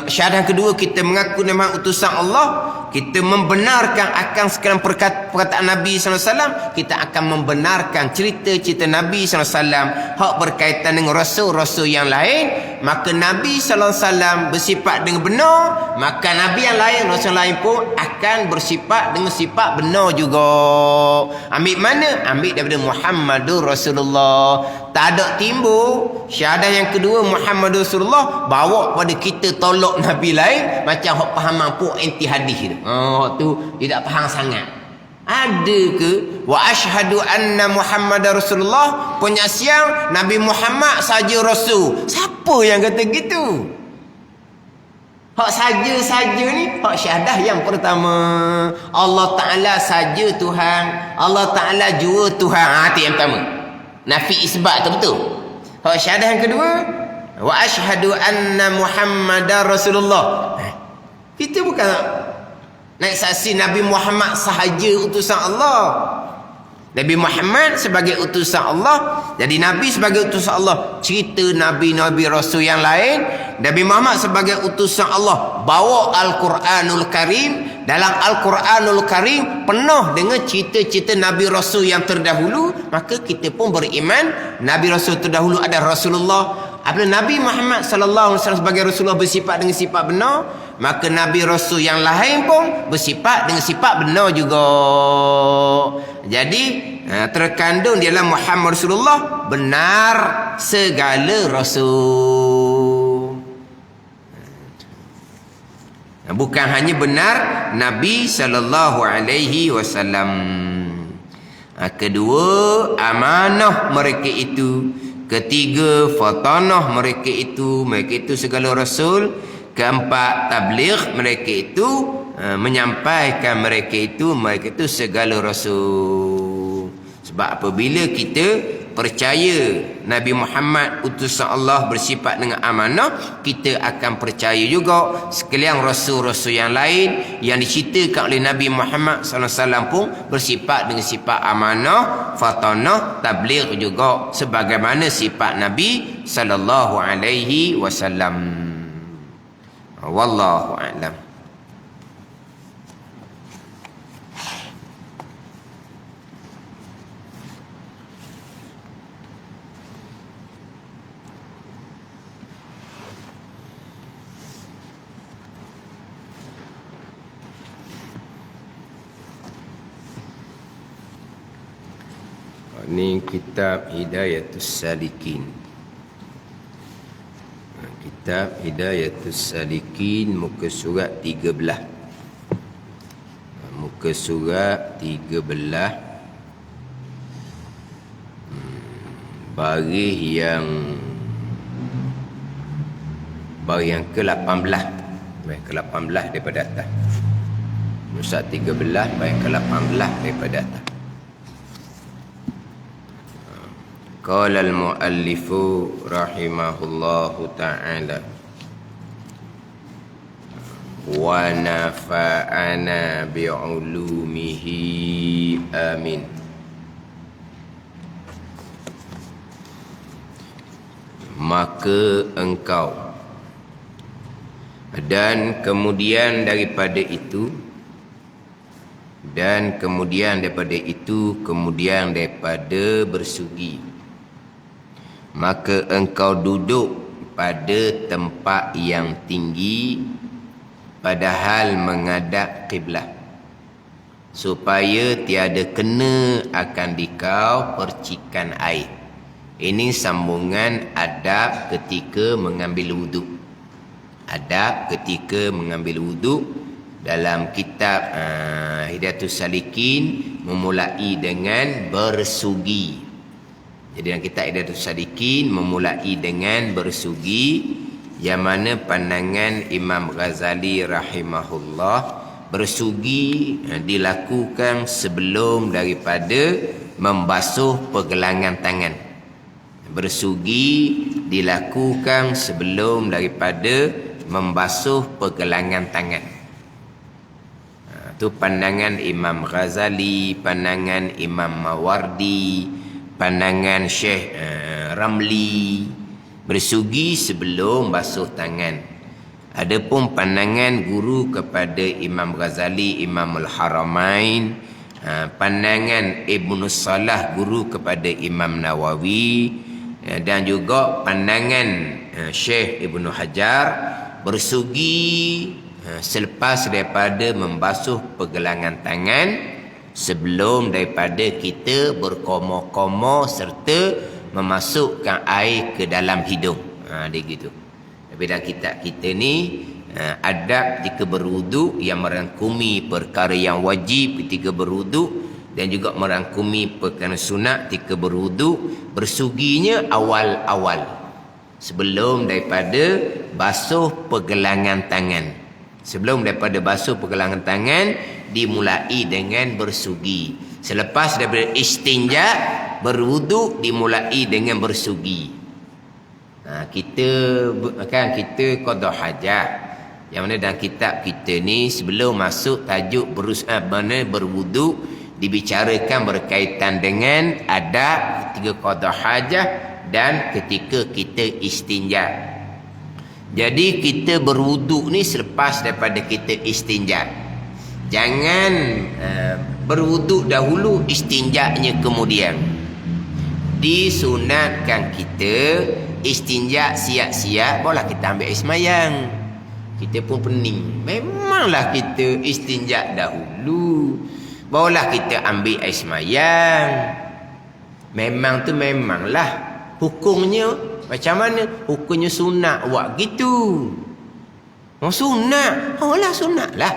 syahadah kedua kita mengaku memang utusan Allah, kita membenarkan akan sekarang perkataan Nabi SAW, kita akan membenarkan cerita-cerita Nabi SAW hak berkaitan dengan rasul-rasul yang lain. maka Nabi sallallahu alaihi wasallam bersifat dengan benar, maka Nabi yang lain, Rasul lain pun akan bersifat dengan sifat benar juga. Ambil mana? Ambil daripada Muhammadur Rasulullah. Tak ada timbul syahadah yang kedua Muhammadur Rasulullah bawa pada kita tolak Nabi lain macam hok faham mampu anti hadis tu. Tu tidak faham sangat. Ada ke wa asyhadu anna Muhammadar Rasulullah, penyaksian Nabi Muhammad saja rasul. Siapa yang kata gitu? Hak saja ni hak syahadah yang pertama. Allah Taala saja Tuhan, Allah Taala jua Tuhan. Itu yang pertama. Nafi isbat tu betul. Hak syahadah yang kedua wa asyhadu anna Muhammadar Rasulullah. Kita bukan nak saksi Nabi Muhammad sahaja utusan Allah. Nabi Muhammad sebagai utusan Allah, jadi Nabi sebagai utusan Allah. Cerita Nabi-Nabi Rasul yang lain, Nabi Muhammad sebagai utusan Allah bawa Al-Quranul Karim. Dalam Al-Quranul Karim penuh dengan cerita-cerita Nabi Rasul yang terdahulu. Maka kita pun beriman Nabi Rasul terdahulu ada Rasulullah. Apabila Nabi Muhammad sallallahu alaihi wasallam sebagai Rasulullah bersifat dengan sifat benar, maka Nabi Rasul yang lain pun bersifat dengan sifat benar juga. Jadi terkandung di dalam Muhammad Rasulullah benar segala Rasul. Bukan hanya benar Nabi sallallahu alaihi wasallam. Kedua, amanah mereka itu. Ketiga, fatanah mereka itu segala rasul. Keempat, tabligh mereka itu menyampaikan mereka itu segala rasul. Sebab apabila kita percaya Nabi Muhammad utusan Allah bersifat dengan amanah, kita akan percaya juga sekalian rasul-rasul yang lain yang diceritakan oleh Nabi Muhammad sallallahu alaihi wasallam pun bersifat dengan sifat amanah, fatanah, tabligh juga sebagaimana sifat Nabi sallallahu alaihi wasallam. Wallahu a'lam. Ini kitab Hidayatus Salikin. Kitab Hidayatus Salikin muka surat 13. Muka surat 13 baris yang ke-18. Baris ke-18 daripada atas. Muka 13 baris ke-18 daripada atas. Qala al-muallifu rahimahullahu ta'ala wa nafa'ana bi'ulumihi amin. Maka engkau dan kemudian daripada itu kemudian daripada bersugi, maka engkau duduk pada tempat yang tinggi padahal menghadap kiblat, supaya tiada kena akan dikau percikan air. Ini sambungan adab ketika mengambil wuduk. Adab ketika mengambil wuduk dalam kitab Hidayatus Salikin memulai dengan bersugi. Jadi dalam kitab Hidayatus Salikin memulai dengan bersugi, yang mana pandangan Imam Ghazali rahimahullah, bersugi dilakukan sebelum daripada membasuh pergelangan tangan. Bersugi dilakukan sebelum daripada membasuh pergelangan tangan. Itu pandangan Imam Ghazali, pandangan Imam Mawardi, pandangan Syekh Ramli, bersugi sebelum basuh tangan. Adapun pandangan guru kepada Imam Ghazali, Imamul Haramain, pandangan Ibnu Salah guru kepada Imam Nawawi, dan juga pandangan Syekh Ibnu Hajar bersugi selepas daripada membasuh pergelangan tangan sebelum daripada kita berkomo-komo serta memasukkan air ke dalam hidung. Dia gitu. Tapi dalam kitab kita ni adab ketika berwuduk yang merangkumi perkara yang wajib ketika berwuduk dan juga merangkumi perkara sunat ketika berwuduk, bersuginya awal-awal sebelum daripada basuh pergelangan tangan. Sebelum daripada basuh pergelangan tangan dimulai dengan bersugi. Selepas daripada istinja berwuduk dimulai dengan bersugi. Kita qada hajat. Yang mana dalam kitab kita ni sebelum masuk tajuk berwuduk dibicarakan berkaitan dengan adab ketika qada hajat dan ketika kita istinja. Jadi kita berwuduk ni selepas daripada kita istinja. Jangan berwuduk dahulu, istinjanya kemudian. Disunatkan kita istinja siap-siap barulah kita ambil air semayang. Kita pun pening. Memanglah kita istinja dahulu barulah kita ambil air semayang. Memang tu memanglah hukumnya. Macam mana? Hukumnya sunat buat gitu. Sunat. Lah sunat lah.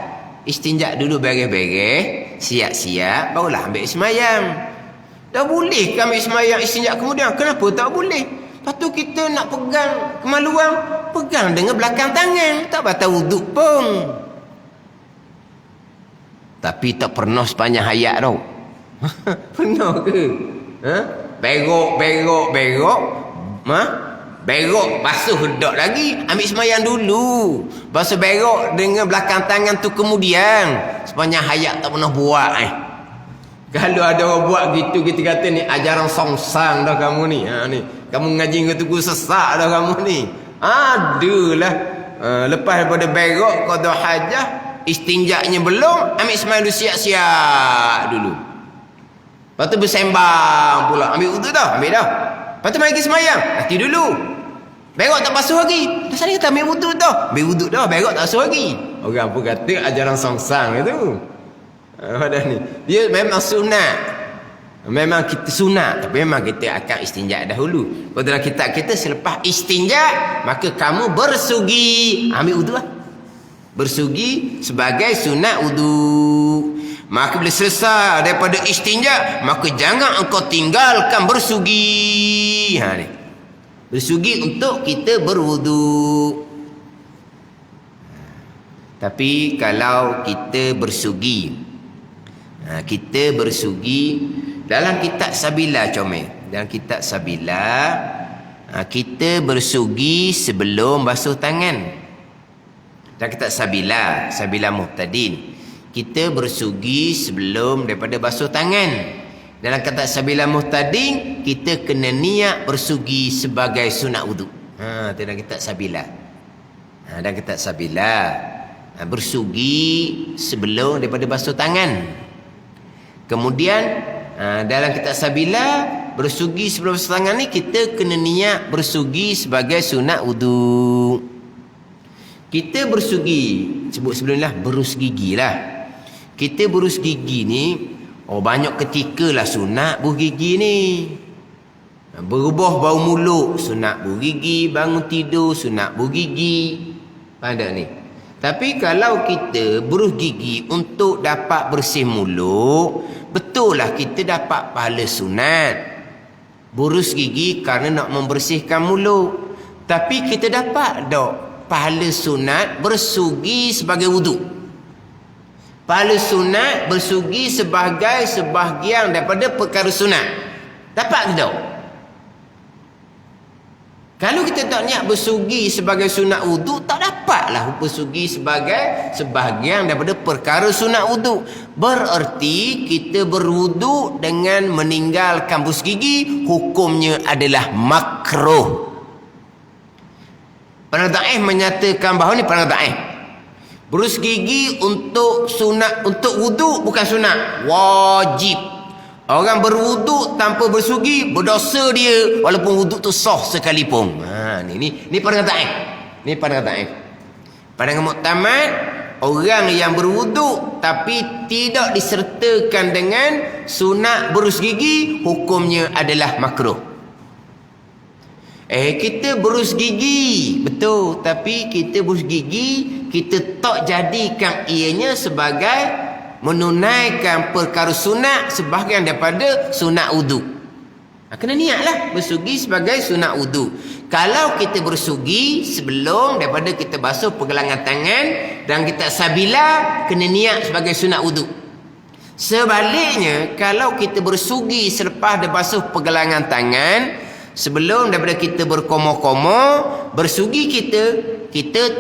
Istinja dulu beres-beres, siap-siap, barulah ambil semayang. Dah boleh ke ambil semayang istinja kemudian? Kenapa tak boleh? Lepas tu kita nak pegang kemaluan, pegang dengan belakang tangan. Tak batal wuduk pun. Tapi tak pernah sepanjang hayat tau. Pernah ke? Berok. Berok basuh dak lagi, ambil semayang dulu. Basuh berok dengan belakang tangan tu kemudian. Sepanjang hayat tak pernah buat. Kalau ada orang buat gitu, kita kata ni ajaran songsang dah kamu ni. Ni kamu ngaji dengan tuku sesak dah kamu ni. Adalah. Lepas daripada berok qada hajah, istinjaknya belum, ambil semayang dulu, siap-siap dulu. Lepas tu bersembang pula, ambil wuduk dah, ambil dah. Lepas tu mari semayang, mati dulu. Berok tak basuh lagi. Dah sana kita ambil wuduk dah. Ambil wuduk dah, berok tak basuh lagi. Orang pun kata ajaran songsang itu. Ni. Dia memang sunat. Memang kita sunat. Tapi memang kita akan istinja dahulu. Kalau dalam kitab kita selepas istinja, maka kamu bersugi. Ambil wuduk lah. Bersugi sebagai sunat wuduk. Maka bila selesai daripada istinja, maka jangan engkau tinggalkan bersugi. Ni. Bersugi untuk kita berwuduk. Tapi kalau kita bersugi, dalam kitab Sabila comel. Dalam kitab Sabila, kita bersugi sebelum basuh tangan. Dalam kitab Sabila Muhtadin, kita bersugi sebelum daripada basuh tangan. Dalam kata Sabila Muhtadin, kita kena niat bersugi sebagai sunat wuduk. Itu dalam kitab Sabila. Dalam kitab Sabila, bersugi sebelum daripada basuh tangan. Kemudian dalam kitab Sabila, bersugi sebelum basuh tangan ni kita kena niat bersugi sebagai sunat wuduk. Kita bersugi, sebut sebelum lah, berus gigi lah. Kita berus gigi ni, banyak ketika lah sunat buh gigi ni. Berubah bau mulut, sunat buh gigi. Bangun tidur, sunat buh gigi. Faham tak ni? Tapi kalau kita berus gigi untuk dapat bersih mulut, betul lah kita dapat pahala sunat. Berus gigi kerana nak membersihkan mulut. Tapi kita dapat tak pahala sunat bersugi sebagai wuduk? Pahala sunat bersugi sebagai sebahagian daripada perkara sunat. Dapat ke tak? Kalau kita tak niat bersugi sebagai sunat wuduk, tak dapatlah bersugi sebagai sebahagian daripada perkara sunat wuduk. Bererti kita berwuduk dengan meninggalkan berus gigi, hukumnya adalah makruh. Penadaih menyatakan bahawa ni penadaih. Berus gigi untuk sunat, untuk wuduk bukan sunat, wajib. Orang berwuduk tanpa bersugi, berdosa dia walaupun wuduk tu sah sekalipun. Ni pandangan taif. Ni pandangan taif. Pandangan muktamad, orang yang berwuduk tapi tidak disertakan dengan sunat berus gigi, hukumnya adalah makruh. Kita berus gigi, betul, tapi kita berus gigi, kita tak jadikan ianya sebagai menunaikan perkara sunat sebahagian daripada sunat wudu. Kena niatlah bersugi sebagai sunat wudu. Kalau kita bersugi sebelum daripada kita basuh pergelangan tangan dan kita sabila, kena niat sebagai sunat wudu. Sebaliknya, kalau kita bersugi selepas dia basuh pergelangan tangan, sebelum daripada kita berkomoh-komoh, bersugi kita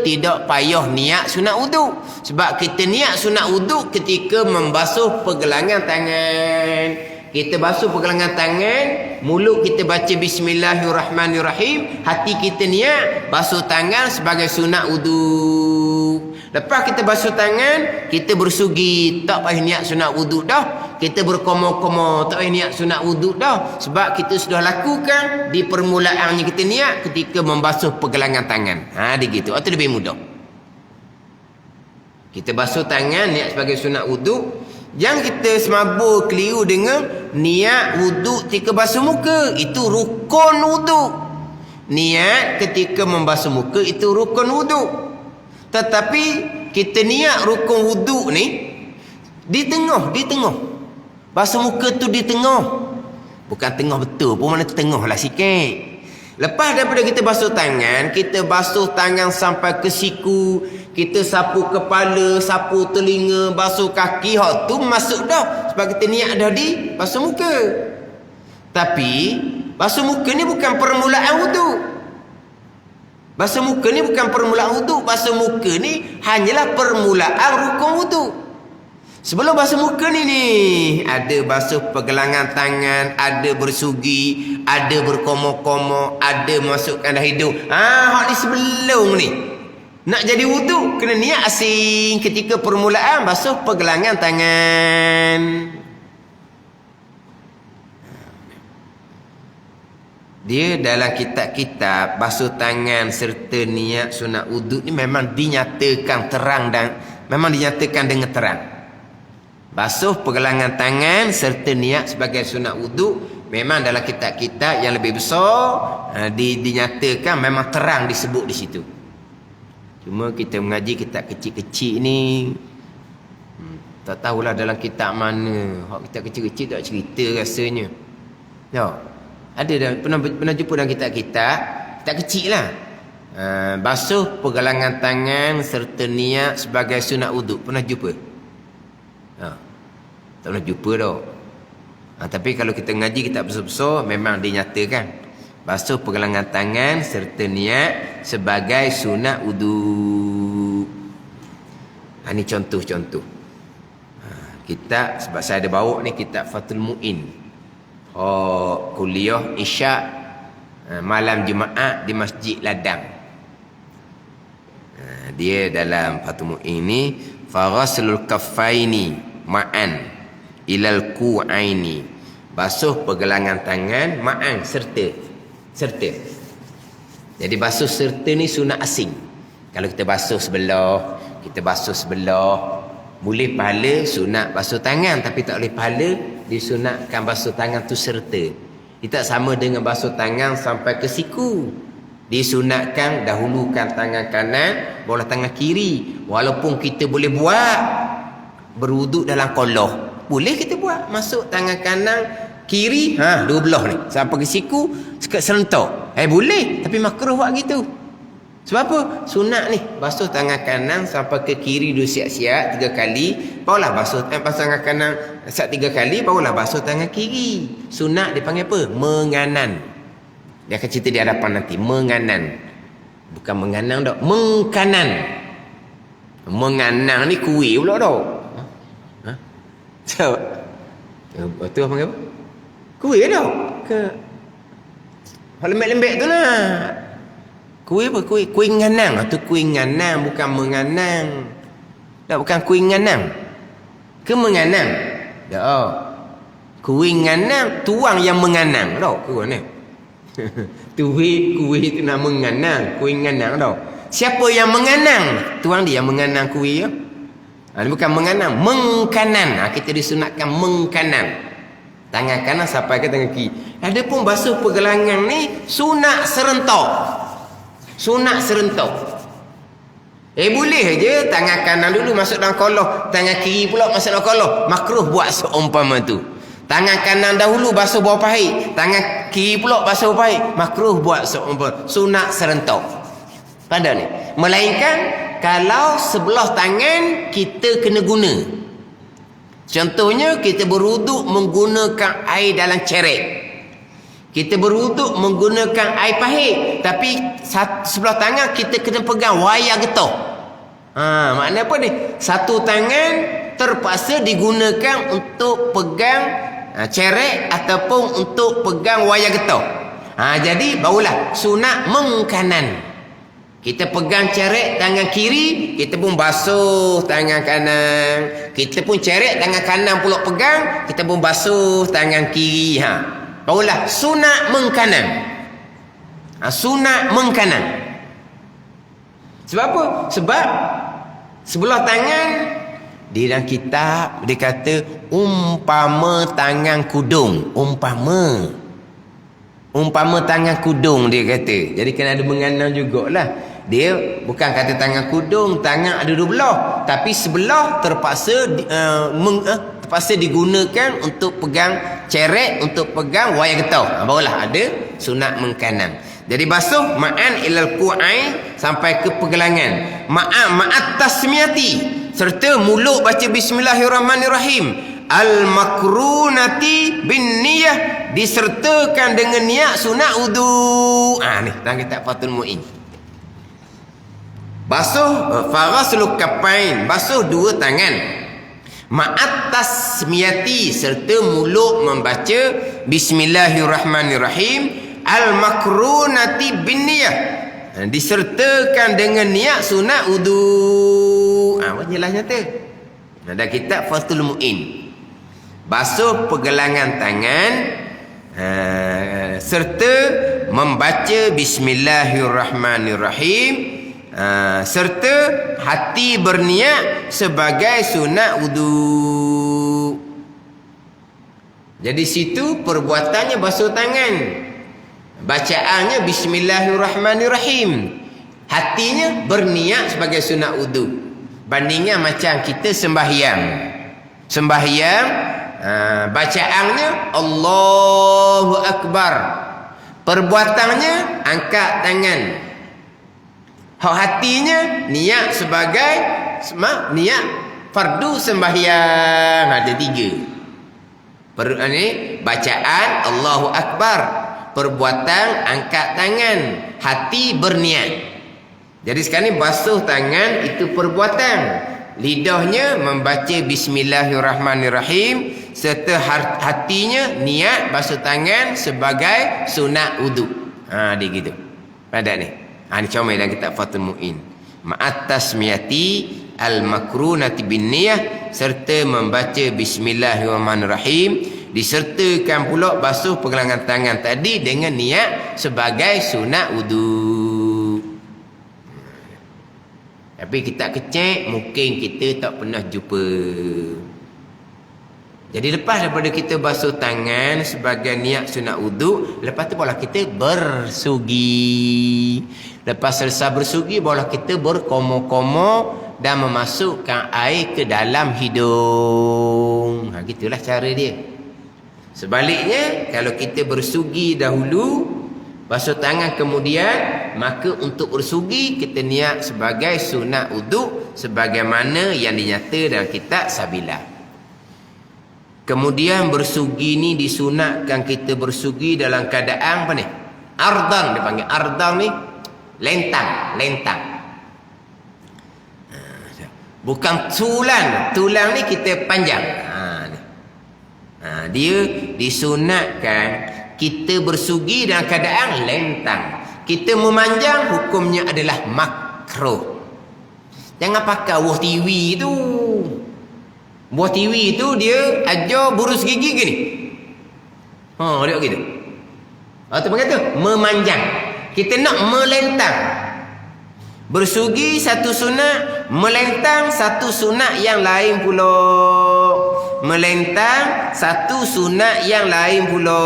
tidak payah niat sunat wudu. Sebab kita niat sunat wudu ketika membasuh pergelangan tangan. Kita basuh pergelangan tangan, mulut kita baca bismillahirrahmanirrahim, hati kita niat basuh tangan sebagai sunat wudu. Lepas kita basuh tangan, kita bersugi, tak payah niat sunat wudu dah. Kita berkomoh-komoh, tak payah niat sunat wudu dah. Sebab kita sudah lakukan di permulaannya kita niat ketika membasuh pergelangan tangan. Dia gitu. Itu lebih mudah. Kita basuh tangan, niat sebagai sunat wudu. Jangan kita semabur keliru dengan niat wudu ketika basuh muka. Itu rukun wudu. Niat ketika membasuh muka itu rukun wudu. Tetapi kita niat rukun wudu ni di tengah. Basuh muka tu di tengah. Bukan tengah betul pun, mana tengah lah sikit. Lepas daripada kita basuh tangan, kita basuh tangan sampai ke siku, kita sapu kepala, sapu telinga, basuh kaki, hak tu masuk dah. Sebab kita niat dah di basuh muka. Tapi basuh muka ni bukan permulaan wudu. Basuh muka ni bukan permulaan wudu. Basuh muka ni hanyalah permulaan rukun wudu. Sebelum basuh muka ni ada basuh pergelangan tangan, ada bersugi, ada berkomoh-komoh, ada masukkan dah hidung. Hak ni sebelum ni. Nak jadi wudu kena niat asing ketika permulaan basuh pergelangan tangan. Dia dalam kitab-kitab basuh tangan serta niat sunat wudu ni memang dinyatakan terang dan memang dinyatakan dengan terang. Basuh pergelangan tangan serta niat sebagai sunat wudu memang dalam kitab-kitab yang lebih besar dinyatakan memang terang disebut di situ. Cuma kita mengaji kitab kecil-kecil ni tak tahulah dalam kitab mana. Hak kitab kecil-kecil tak cerita rasanya. Ya. Ada dah pernah jumpa dalam kitab-kitab kecil lah. Basuh pergelangan tangan serta niat sebagai sunat wudu. Pernah jumpa? Tak pernah jumpa dah. Tapi kalau kita ngaji kitab besar-besar memang dinyatakan basuh pergelangan tangan serta niat sebagai sunat wudu. Ini contoh-contoh. Kitab, sebab saya ada bawa ni kitab Fathul Mu'in. Kuliah Isyak malam Jumaat di Masjid Ladang. Dia dalam Fathul Mu'in ni faghaslul kaffaini ma'an ilal ku'aini, basuh pergelangan tangan ma'an serta. Jadi basuh serta ni sunat asing. Kalau kita basuh sebelah boleh pahala sunat basuh tangan, tapi tak boleh pahala disunatkan basuh tangan tu serta. Dia tak sama dengan basuh tangan sampai ke siku. Disunatkan dahulukan tangan kanan, barulah tangan kiri. Walaupun kita boleh buat berwuduk dalam kolah, boleh kita buat masuk tangan kanan kiri dua belah ni sampai ke siku sekat serentak. Boleh, tapi makruh buat gitu. Sebab apa? Sunat ni basuh tangan kanan sampai ke kiri dua siap-siap 3 kali, barulah basuh tangan kanan siap 3 kali, barulah basuh tangan kiri. Sunat dipanggil apa? Menganan. Dia akan cerita di hadapan nanti. Menganan, bukan menganang dak, mengkanan. Menganang ni kuih pula dak. So, tu apa panggil apa? Kuih dak ke lembek-lembek tu lah. Kuih apa? Kuih nganang. Itu kuih nganang, bukan menganang. Tak, bukan kuih nganang. Ke menganang? Tak. Kuih nganang, tuang yang menganang tau ke mana. Kuih itu nama menganang, kuih nganang tau. Siapa yang menganang? Tuang dia yang menganang kuih ya. Ini bukan menganang, mengkanan. Kita disunatkan mengkanan. Tangan kanan sampai ke tangan kiri. Ada pun basuh pergelangan ni sunat serentak. Sunat serentak. Boleh je tangan kanan dulu masuk dalam koloh, tangan kiri pula masuk dalam koloh. Makruh buat seumpama tu. Tangan kanan dahulu basuh bawah pahi, tangan kiri pula basuh bawah pahi. Makruh buat seumpama. Sunat serentak. Pada ni. Melainkan kalau sebelah tangan kita kena guna. Contohnya kita berwuduk menggunakan air dalam cerek. Kita berwuduk menggunakan air pahit, tapi sebelah tangan kita kena pegang wayar getah. Maknanya apa ni? Satu tangan terpaksa digunakan untuk pegang cerek ataupun untuk pegang wayar getah. Jadi barulah sunat mengkanan. Kita pegang cerek tangan kiri, kita pun basuh tangan kanan. Kita pun cerek tangan kanan pula pegang, kita pun basuh tangan kiri. Barulah sunat mengkanan. Sunat mengkanan. Sebab apa? Sebab sebelah tangan di dalam kitab dia kata umpama tangan kudung. Umpama tangan kudung dia kata. Jadi kena ada menganang jugalah. Dia bukan kata tangan kudung, tangan ada dua belah, tapi sebelah terpaksa terpaksa digunakan untuk pegang cerek, untuk pegang wayar getah. Barulah ada sunat mengkanan. Jadi basuh ma'an ilal ku'ai sampai ke pergelangan. Ma'at tasmiyati serta mulut baca bismillahirrahmanirrahim. Al-makrunati bin niyah disertakan dengan niat sunat wudu. Ni dalam kitab Fathul Mu'in. Basuh farasluk kapain, basuh dua tangan. Ma'at tasmiyati serta mulut membaca bismillahirrahmanirrahim. Al-makrunati bin niyah disertakan dengan niat sunat wudu. Jelas nyata. Ada kitab Fathul Mu'in. Basuh pergelangan tangan serta membaca bismillahirrahmanirrahim, serta hati berniat sebagai sunat wudu. Jadi situ perbuatannya basuh tangan, bacaannya bismillahirrahmanirrahim, hatinya berniat sebagai sunat wudu. Bandingnya macam kita sembahyang, bacaannya Allahu Akbar, perbuatannya angkat tangan, hatinya niat sebagai niat fardu sembahyang. Ada tiga. Bacaan Allahu Akbar, perbuatan angkat tangan, hati berniat. Jadi sekarang ni basuh tangan itu perbuatan, lidahnya membaca bismillahirrahmanirrahim, serta hatinya niat basuh tangan sebagai sunat wudu. Dia gitu. Pada ni. Ini comel dalam kitab Fathul Mu'in. Ma'at tasmiyati al-makrunati bin niyah serta membaca bismillahirrahmanirrahim, disertakan pula basuh pergelangan tangan tadi dengan niat sebagai sunat wudu. Tapi kita kecek, mungkin kita tak pernah jumpa. Jadi lepas daripada kita basuh tangan sebagai niat sunat wudu, lepas tu barulah kita bersugi. Lepas selesai bersugi, barulah kita berkomo-komo dan memasukkan air ke dalam hidung. Gitulah cara dia. Sebaliknya, kalau kita bersugi dahulu, basuh tangan kemudian, maka untuk bersugi kita niat sebagai sunat wudu sebagaimana yang dinyata dalam kitab Sabilah. Kemudian bersugi ni disunatkan kita bersugi dalam keadaan apa ni? Ardan dia panggil. Ardan ni lentang. Bukan tulang. Tulang ni kita panjang. Dia disunatkan kita bersugi dalam keadaan lentang. Kita memanjang, hukumnya adalah makruh. Jangan pakai buah tiwi tu. Buah tiwi tu dia ajar burus gigi gini. Dia gitu. Tu panggil tu memanjang. Kita nak melentang. Bersugi satu sunat, melentang satu sunat yang lain pula. Melentang satu sunat yang lain pula.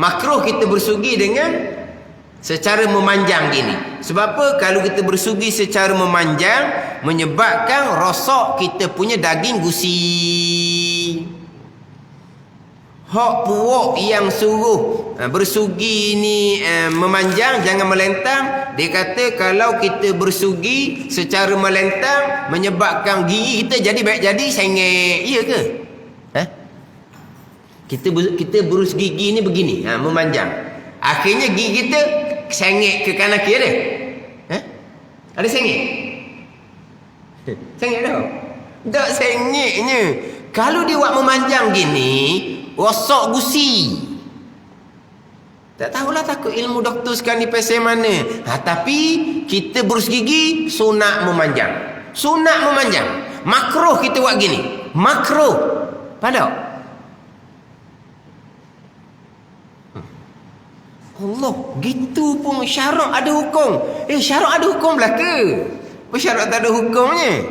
Makruh kita bersugi dengan secara memanjang gini. Sebab apa? Kalau kita bersugi secara memanjang, menyebabkan rosak kita punya daging gusi. Hak puak yang suruh bersugi ni memanjang, jangan melentang. Dia kata kalau kita bersugi secara melentang, menyebabkan gigi kita jadi baik jadi sengit. Iya ke? Kita berus gigi ni begini, memanjang. Akhirnya gigi kita sengit ke kanan kiri ada? Ada sengit? Sengit dah? Tak sengitnya. Kalau dia buat memanjang gini, rosak gusi. Tak tahulah, takut ilmu doktor sekarang ni pasal mana. Tapi kita berus gigi sunat memanjang. Sunat memanjang. Makruh kita buat gini. Makruh. Pada Allah, gitu pun syarak ada hukum. Syarak ada hukum belaka. Apa syarak tak ada hukumnya?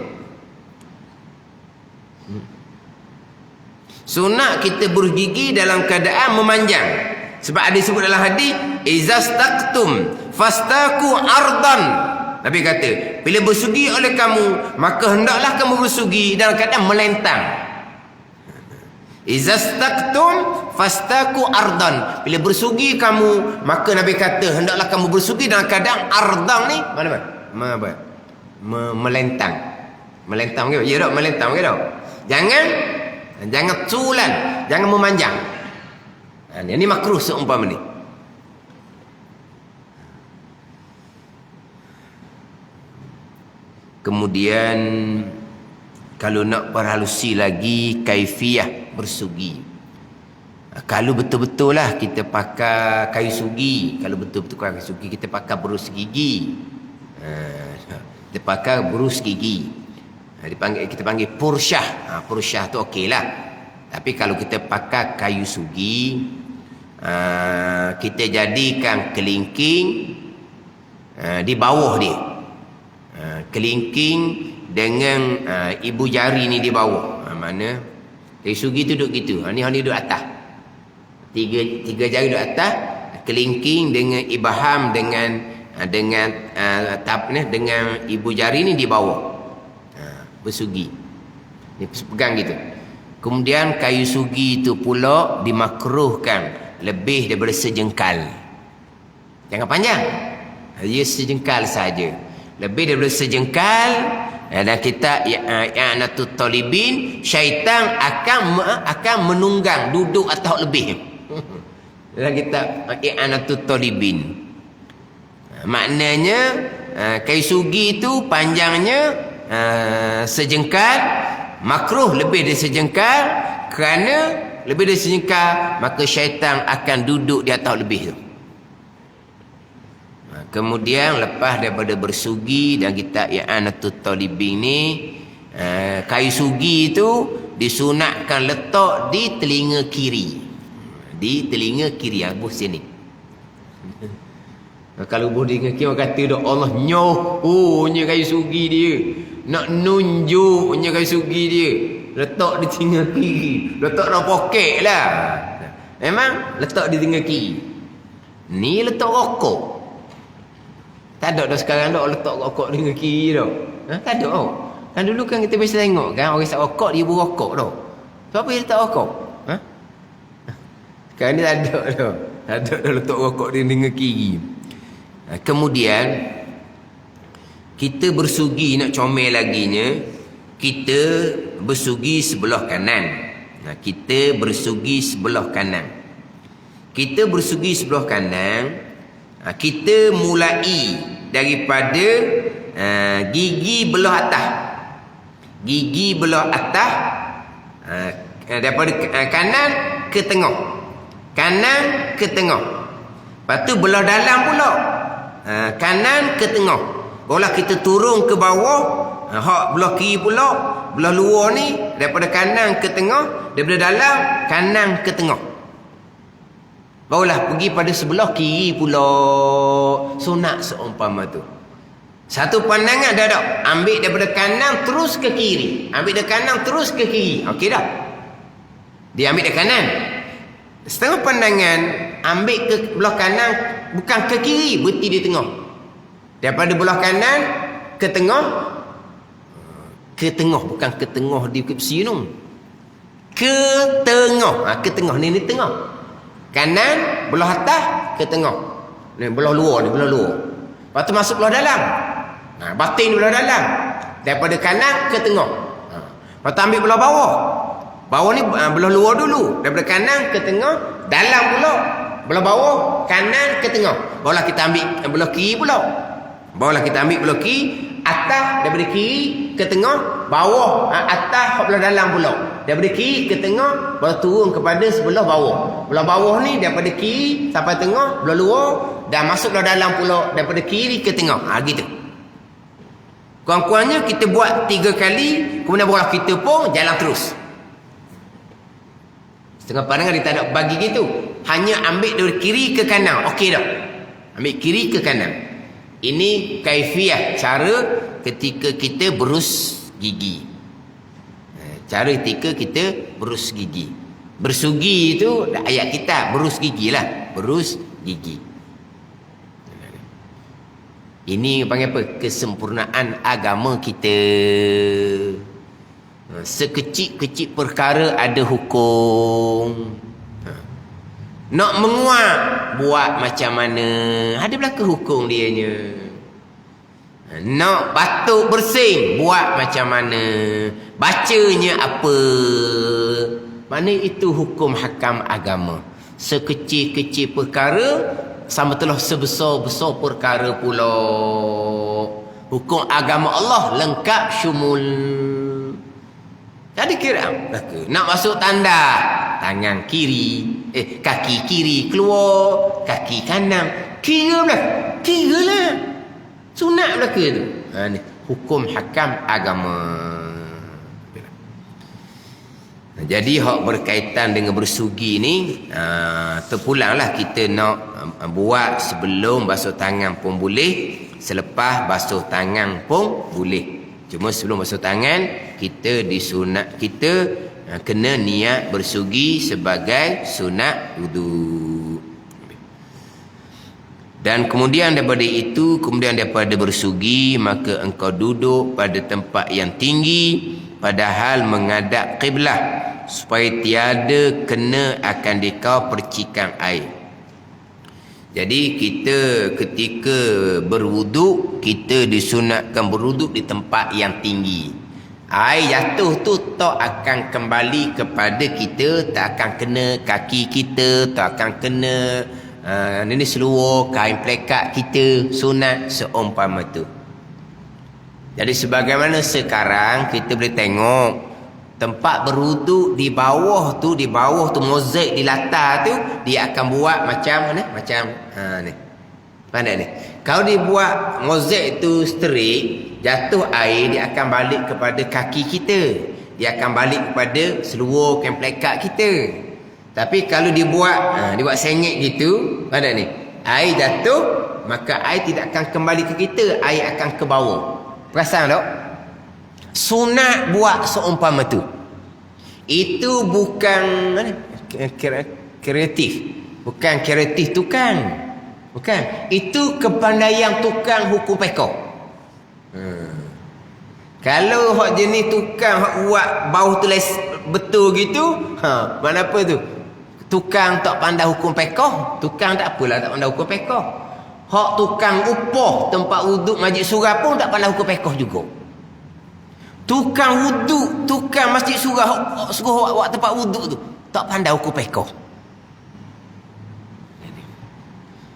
Sunat kita berus gigi dalam keadaan memanjang. Sebab ada sebut dalam hadis, izastaqtum fastaku ardan. Nabi kata, bila bersugi oleh kamu, maka hendaklah kamu bersugi dalam keadaan melentang. Izastaqtum fastaku ardan. Bila bersugi kamu, maka Nabi kata hendaklah kamu bersugi dalam keadaan ardan ni mana melentang. Melentang ke? Ya tak, melentang ke tak? Jangan culan, jangan memanjang. Ini makruh seumpama ni. Kemudian kalau nak perhalusi lagi kaifiyah bersugi. Kalau betul-betul lah kita pakai kayu sugi, kalau betul-betul kayu sugi, kita pakai berus gigi. Kita pakai berus gigi. Kita panggil pursyah. Pursyah tu okey lah. Tapi kalau kita pakai kayu sugi, kita jadikan kelingking di bawah dia. Kelingking dengan ibu jari ni di bawah. Mana kayu sugi tu duduk gitu. Ni duduk atas. Tiga jari duduk atas. Kelingking dengan ibaham dengan ibu jari ni di bawah. Bersugi. Ni pegang gitu. Kemudian kayu sugi itu pula dimakruhkan lebih daripada sejengkal. Jangan panjang. Dia sejengkal saja. Lebih daripada sejengkal, dan kita i'anatut talibin, syaitan akan menunggang duduk atau lebih. Dalam kita i'anatut talibin. Maknanya kayu sugi itu panjangnya sejengkal, makruh lebih dari sejengkal, kerana lebih dari sejengkal maka syaitan akan duduk di atas lebih tu. Kemudian lepas daripada bersugi dan kita i'anatut talibin ni, kayu sugi itu disunatkan letak di telinga kiri. Di telinga kiri, buh sini. Kalau buh telinga kiri, orang kata dah Allah nyohnya kayu sugi dia, nak nunjuknya kayu sugi dia, letak di telinga kiri, letak dalam poket lah. Memang letak di telinga kiri. Ni letak rokok. Tak ada dah sekarang dah letak rokok di telinga kiri dah. Tak ada tau. Kan dulu kan kita biasa tengok kan, orang isap rokok dia berokok dah. Siapa yang letak rokok? Sekarang ni tak ada dah. Tak ada dah letak rokok di telinga kiri. Kemudian kita bersugi, nak comel laginya, kita bersugi sebelah kanan. Kita bersugi sebelah kanan. Kita bersugi sebelah kanan, kita mulai daripada gigi belah atas. Gigi belah atas, daripada kanan ke tengah. Kanan ke tengah. Lepas tu belah dalam pula. Kanan ke tengah. Kalau kita turun ke bawah, Hak belah kiri pula, belah luar ni daripada kanan ke tengah, daripada dalam kanan ke tengah. Barulah pergi pada sebelah kiri pula. Sunat seumpama tu. Satu pandangan dah tak. Ambil daripada kanan terus ke kiri. Ambil dari kanan terus ke kiri. Okey dah. Dia ambil dari kanan. Setengah pandangan ambil ke belah kanan, bukan ke kiri, berhenti di tengah. Daripada belah kanan ke tengah. Ke tengah, bukan ke tengah di besi tu. Ke tengah. Ke tengah ni tengah. Kanan belah atas ke tengah. Ni belah luar ni, belah luar. Lepas tu masuk belah dalam. Batin belah dalam. Daripada kanan ke tengah. Lepas tu ambil belah bawah. Bawah ni belah luar dulu. Daripada kanan ke tengah, dalam pula. Belah bawah, kanan ke tengah. Barulah kita ambil belah kiri pula. Barulah kita ambil belah kiri. Atas daripada kiri ke tengah, bawah atas belah dalam pula. Daripada kiri ke tengah, baru turun kepada sebelah bawah. Belah bawah ni daripada kiri sampai tengah, belah luar, dan masuk belah dalam pula daripada kiri ke tengah. Gitu. Kurang-kurangnya kita buat 3 kali, kemudian barulah kita pun jalan terus. Setengah pandangan dia tak ada bagi gitu. Hanya ambil dari kiri ke kanan. Okey tak? Ambil kiri ke kanan. Ini kaifiah, cara ketika kita berus gigi. Cara ketika kita berus gigi. Bersugi itu ayat kita, berus gigi lah. Berus gigi. Ini panggil apa? Kesempurnaan agama kita. Sekecil-kecil perkara ada hukum. Nak menguap, buat macam mana? Ada belaka hukum dianya. Nak batuk bersin, buat macam mana? Bacanya apa? Mana itu hukum hakam agama. Sekecil-kecil perkara, sama telah sebesar-besar perkara pula. Hukum agama Allah lengkap syumul. Jadi kira nak masuk tanda, tangan kiri, kaki kiri keluar, kaki kanan, kira lah. Sunat belaka tu. Ni hukum hakam agama. Jadi hak berkaitan dengan bersugi ni, terpulanglah kita nak buat sebelum basuh tangan pun boleh, selepas basuh tangan pun boleh. Cuma sebelum basuh tangan, kita disunat, kita kena niat bersugi sebagai sunat wudu. Dan kemudian daripada itu, kemudian daripada bersugi, maka engkau duduk pada tempat yang tinggi, padahal menghadap qiblah, supaya tiada kena akan dikau percikan air. Jadi kita ketika berwuduk, kita disunatkan berwuduk di tempat yang tinggi. Air jatuh tu tak akan kembali kepada kita, tak akan kena kaki kita, tak akan kena ini seluar kain plekat kita. Sunat seumpama tu. Jadi sebagaimana sekarang kita boleh tengok tempat berwuduk di bawah tu mozaik di latar tu, dia akan buat macam mana? Macam ni. Pandai ni. Kalau dibuat mozaik tu straight, jatuh air dia akan balik kepada kaki kita. Dia akan balik kepada seluar kain plekat kita. Tapi kalau dibuat sengit gitu, pandai ni. Air jatuh, maka air tidak akan kembali ke kita, air akan ke bawah. Perasan tak? Sunat buat seumpama tu. Itu bukan kreatif. Bukan kreatif tukang. Bukan. Itu kepandaian tukang hukum pekau. Kalau hak jenis tukang hak buat bau tulis betul gitu, mana apa tu? Tukang tak pandai hukum pekau. Tukang tak apalah tak pandai hukum pekau. Hak tukang upah tempat wuduk masjid surah pun tak pandai hukum pekau juga. Tukang wuduk, tukang masjid surah suruh awak tempat wuduk tu tak pandai hukum pekau.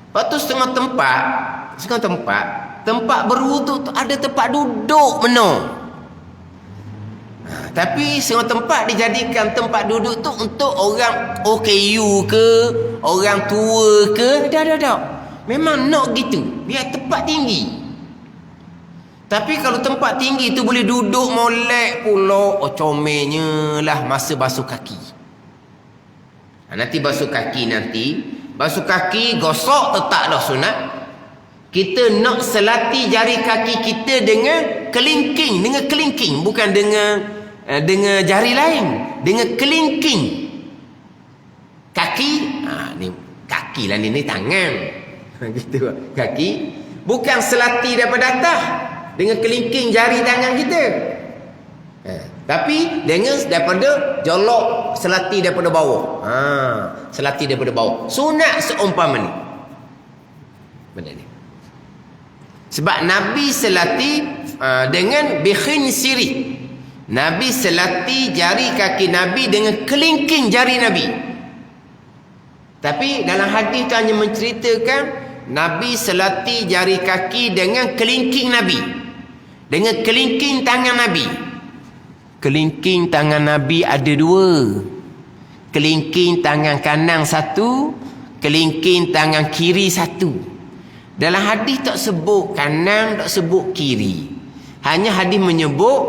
Lepas tu setengah tempat berwuduk tu ada tempat duduk benar. Tapi setengah tempat dijadikan tempat duduk tu untuk orang OKU ke, orang tua ke, dah. Memang nak gitu, biar tempat tinggi. Tapi kalau tempat tinggi tu boleh duduk molek pula. Oh, comelnya lah masa basuh kaki. Nanti basuh kaki Basuh kaki gosok tetap dah sunat. Kita nak selati jari kaki kita dengan kelingking. Bukan dengan jari lain. Dengan kelingking. Kaki. Ni kaki lah ni tangan. Gitu kaki. Bukan selati daripada atas. Dengan kelingking jari tangan kita. Tapi dengan daripada jolok selati daripada bawah. Selati daripada bawah. Sunat seumpama ni. Benda ni. Sebab Nabi selati dengan bikhinsiri. Nabi selati jari kaki Nabi dengan kelingking jari Nabi. Tapi dalam hadis tu hanya menceritakan Nabi selati jari kaki dengan kelingking Nabi. Dengan kelingking tangan Nabi. Kelingking tangan Nabi ada 2. Kelingking tangan kanan 1, kelingking tangan kiri 1. Dalam hadis tak sebut kanan, tak sebut kiri. Hanya hadis menyebut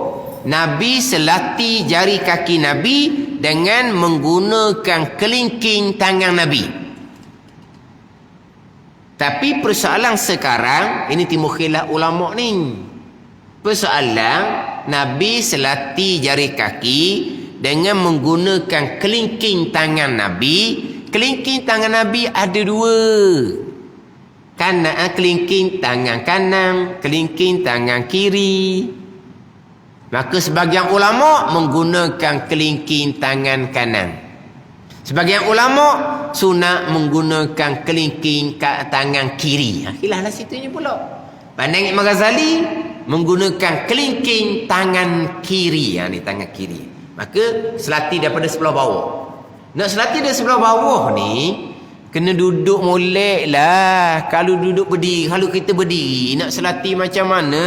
Nabi selati jari kaki Nabi dengan menggunakan kelingking tangan Nabi. Tapi persoalan sekarang, ini timbul khilaf ulama ni. Persoalan Nabi selati jari kaki dengan menggunakan kelingking tangan Nabi. Kelingking tangan Nabi ada 2. Kelingking tangan kanan, kelingking tangan kiri. Maka sebahagian ulama menggunakan kelingking tangan kanan. Sebahagian ulama sunat menggunakan kelingking tangan kiri. Khilaflah situnya pula. Pandang Imam Ghazali menggunakan kelingking tangan kiri. Ni tangan kiri. Maka selati daripada sebelah bawah. Nak selati dari sebelah bawah ni kena duduk molek lah. Kalau duduk berdiri, kalau kita berdiri nak selati macam mana?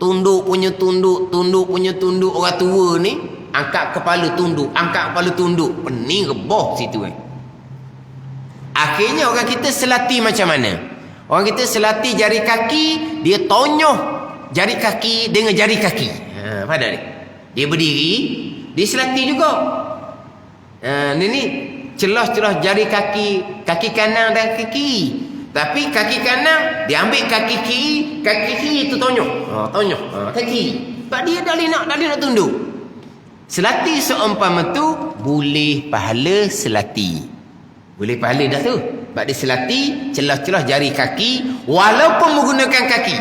Tunduk punya tunduk orang tua ni, angkat kepala tunduk, pening rebah situ Akhirnya orang kita selati macam mana? Orang kita selati jari kaki, dia tonyoh jari kaki dengan jari kaki. Faham ni? Dia berdiri, dia selati juga. Ni celah-celah jari kaki kanan dan kaki kiri. Tapi kaki kanan dia ambil kaki kiri tu tonyoh. Kaki kiri. Sebab dia dah nak tunduk. Selati seumpama tu boleh pahala selati. Boleh pahala dah tu. Sebab dia selati celah-celah jari kaki walaupun menggunakan kaki.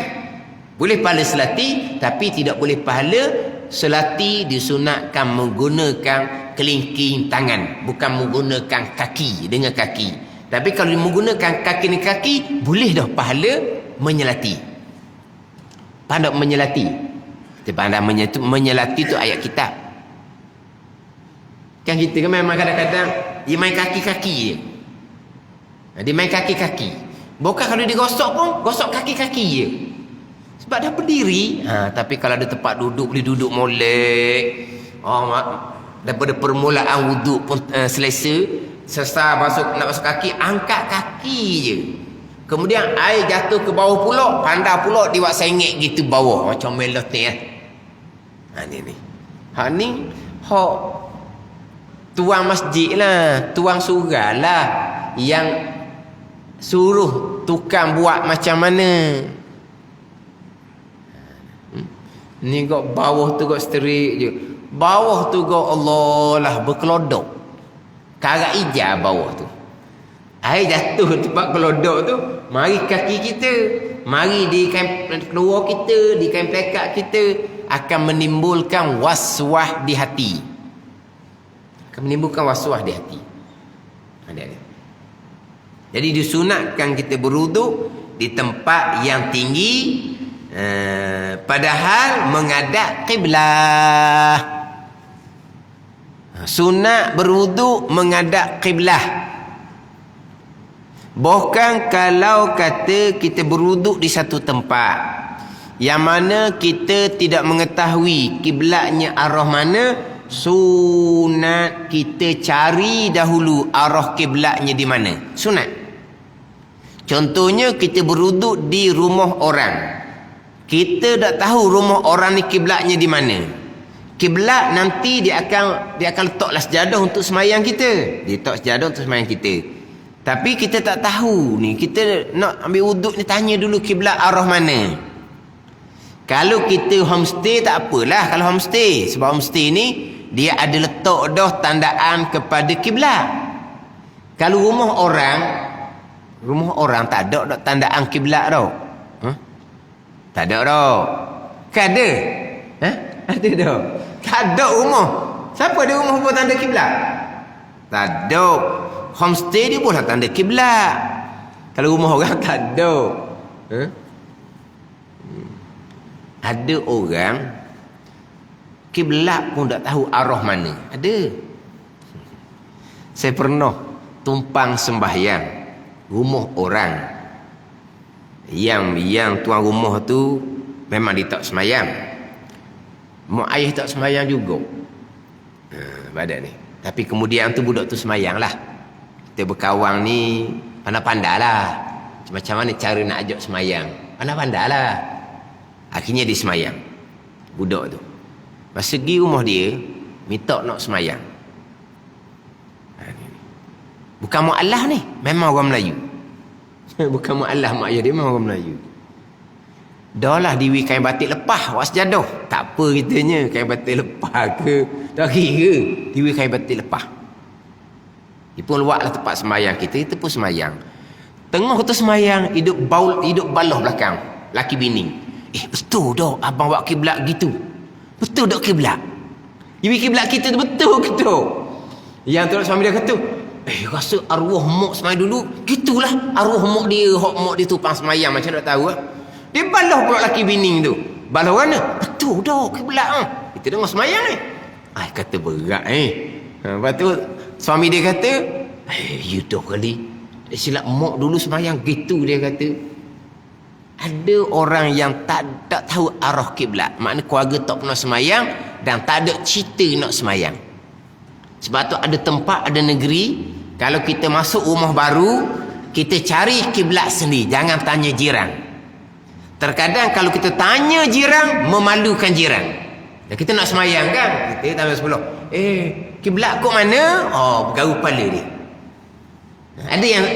Boleh pahala selati tapi tidak boleh pahala selati disunatkan menggunakan kelingking tangan, bukan menggunakan kaki dengan kaki. Tapi kalau menggunakan kaki dengan kaki, boleh dah pahala menyelati. Pandai menyelati. Kita pandai menyelati tu ayat kitab. Kan kita kan memang kadang-kadang dia main kaki-kaki je. Dia main kaki-kaki. Bukan kalau dia gosok pun, gosok kaki-kaki je. Sebab dah berdiri. Tapi kalau ada tempat duduk, boleh duduk molek. Daripada permulaan wuduk pun selesa. Selesai nak basuh kaki, angkat kaki je. Kemudian air jatuh ke bawah pula, pandai pula dia buat sengit gitu bawah. Macam melot ni ni. Ni hak tuang masjid lah, tuang surau lah yang suruh tukang buat macam mana. Ni kok bawah tu kok sterik je. Bawah tu kok Allah lah berkelodok. Karat hijau bawah tu. Air jatuh tempat kelodok tu, mari kaki kita, mari di kain keluar kita, di kain pelekat kita akan menimbulkan waswah di hati. Akan menimbulkan waswah di hati. Jadi disunatkan kita berwuduk di tempat yang tinggi, padahal menghadap kiblat. Sunat berwuduk menghadap kiblah. Bahkan kalau kata kita berwuduk di satu tempat yang mana kita tidak mengetahui kiblatnya arah mana, sunat kita cari dahulu arah kiblatnya di mana. Sunat. Contohnya kita berwuduk di rumah orang. Kita tak tahu rumah orang ni kiblatnya di mana. Kiblat nanti dia akan letaklah sejadah untuk semayang kita. Dia letak sejadah untuk semayang kita. Tapi kita tak tahu ni. Kita nak ambil wuduk ni, tanya dulu kiblat arah mana. Kalau kita homestay tak apalah kalau homestay. Sebab homestay ni dia ada letak dah tandaan kepada kiblat. Kalau rumah orang tak ada tandaan kiblat tau. Tak ada dah. Kan ada? Ada dah. Tak ada rumah. Siapa ada rumah buat tanda kiblat? Tak ada. Homestay dia buatlah tanda kiblat. Kalau rumah orang tak ada. Ada orang kiblat pun tak tahu arah mana. Ada. Saya pernah tumpang sembahyang rumah orang yang tuan rumah tu memang dia tak semayang. Mak ayah tak semayang juga. Badan ni. Tapi kemudian tu budak tu semayang lah. Kita berkawan ni pandai-pandai lah. Macam mana cara nak ajak semayang. Pandai-pandai lah. Akhirnya dia semayang. Budak tu. Masa pergi rumah dia, minta nak semayang. Bukan mu'alaf ni. Memang orang Melayu. Bukan mu'alaf mak ayah dia, memang orang Melayu. Dah lah diwi kain batik lepas wak sejadah. Tak apa kitanya kain batik lepas ke. Tak kira diwi kain batik lepas. Dia pun luak lah tempat semayang kita pun semayang. Tengah kita semayang, hidup balah belakang. Laki bini. Betul dah abang buat kiblat gitu. Betul tak kiblat? Diwi kiblat kita tu betul ke tu? Yang tu suami dia kata, rasa arwah mak semayang dulu. Gitulah arwah mak dia. Hak mak dia tupang semayang macam nak tahu. Dia balah pula laki bini tu. Balah mana? Betul dah kiblat. Kita dengar semayang ni. Kata berat Lepas tu suami dia kata, you dah kali. Silap mak dulu semayang gitu dia kata. Ada orang yang tak tahu arah kiblat. Maknanya keluarga tak pernah semayang dan tak ada cerita nak semayang. Sebab tu ada tempat, ada negeri, kalau kita masuk rumah baru, kita cari kiblat sendiri. Jangan tanya jiran. Terkadang kalau kita tanya jiran, memalukan jiran. Dan kita nak semayang kan? Kita tanya sebelah. Kiblat kok mana? Bergaru kepala dia.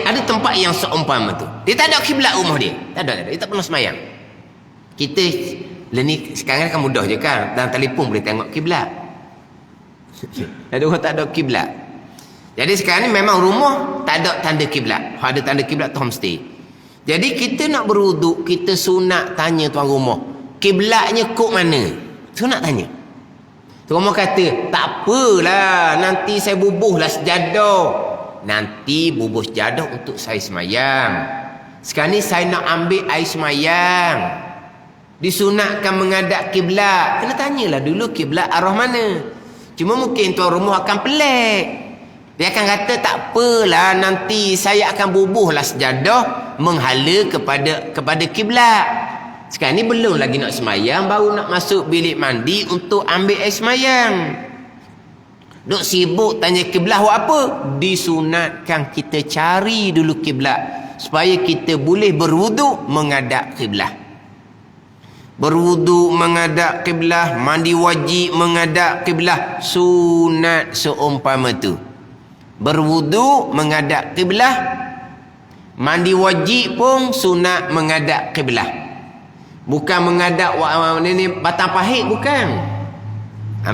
Ada tempat yang seumpama tu. Dia tak ada kiblat rumah dia. Tak ada. Dia tak pernah semayang. Kita ni sekarang kan mudah je kan. Dalam telefon boleh tengok kiblat. Ada orang tak ada kiblat. Jadi sekarang ni memang rumah tak ada tanda kiblat. Ada tanda kiblat tu homestay. Jadi kita nak berwuduk, kita sunat tanya tuan rumah, kiblatnya kok mana? Sunat tanya. Tuan rumah kata, tak apalah, nanti saya bubuhlah sejadah. Nanti bubuh sejadah untuk saya semayang. Sekarang ni saya nak ambil air semayang. Disunatkan menghadap kiblat. Kena tanyalah dulu kiblat arah mana. Cuma mungkin tuan rumah akan pelik. Dia akan kata, tak apalah, nanti saya akan bubuhlah sejadah menghala kepada kiblat. Sekarang ni belum lagi nak semayang, baru nak masuk bilik mandi untuk ambil air semayang. Duk sibuk tanya kiblat buat apa? Disunatkan kita cari dulu kiblat supaya kita boleh berwuduk menghadap kiblat. Berwuduk menghadap kiblat, mandi wajib menghadap kiblat, sunat seumpama tu. Berwuduk menghadap kiblat, mandi wajib pun sunat menghadap kiblat. Bukan menghadap ni batang pahit, bukan.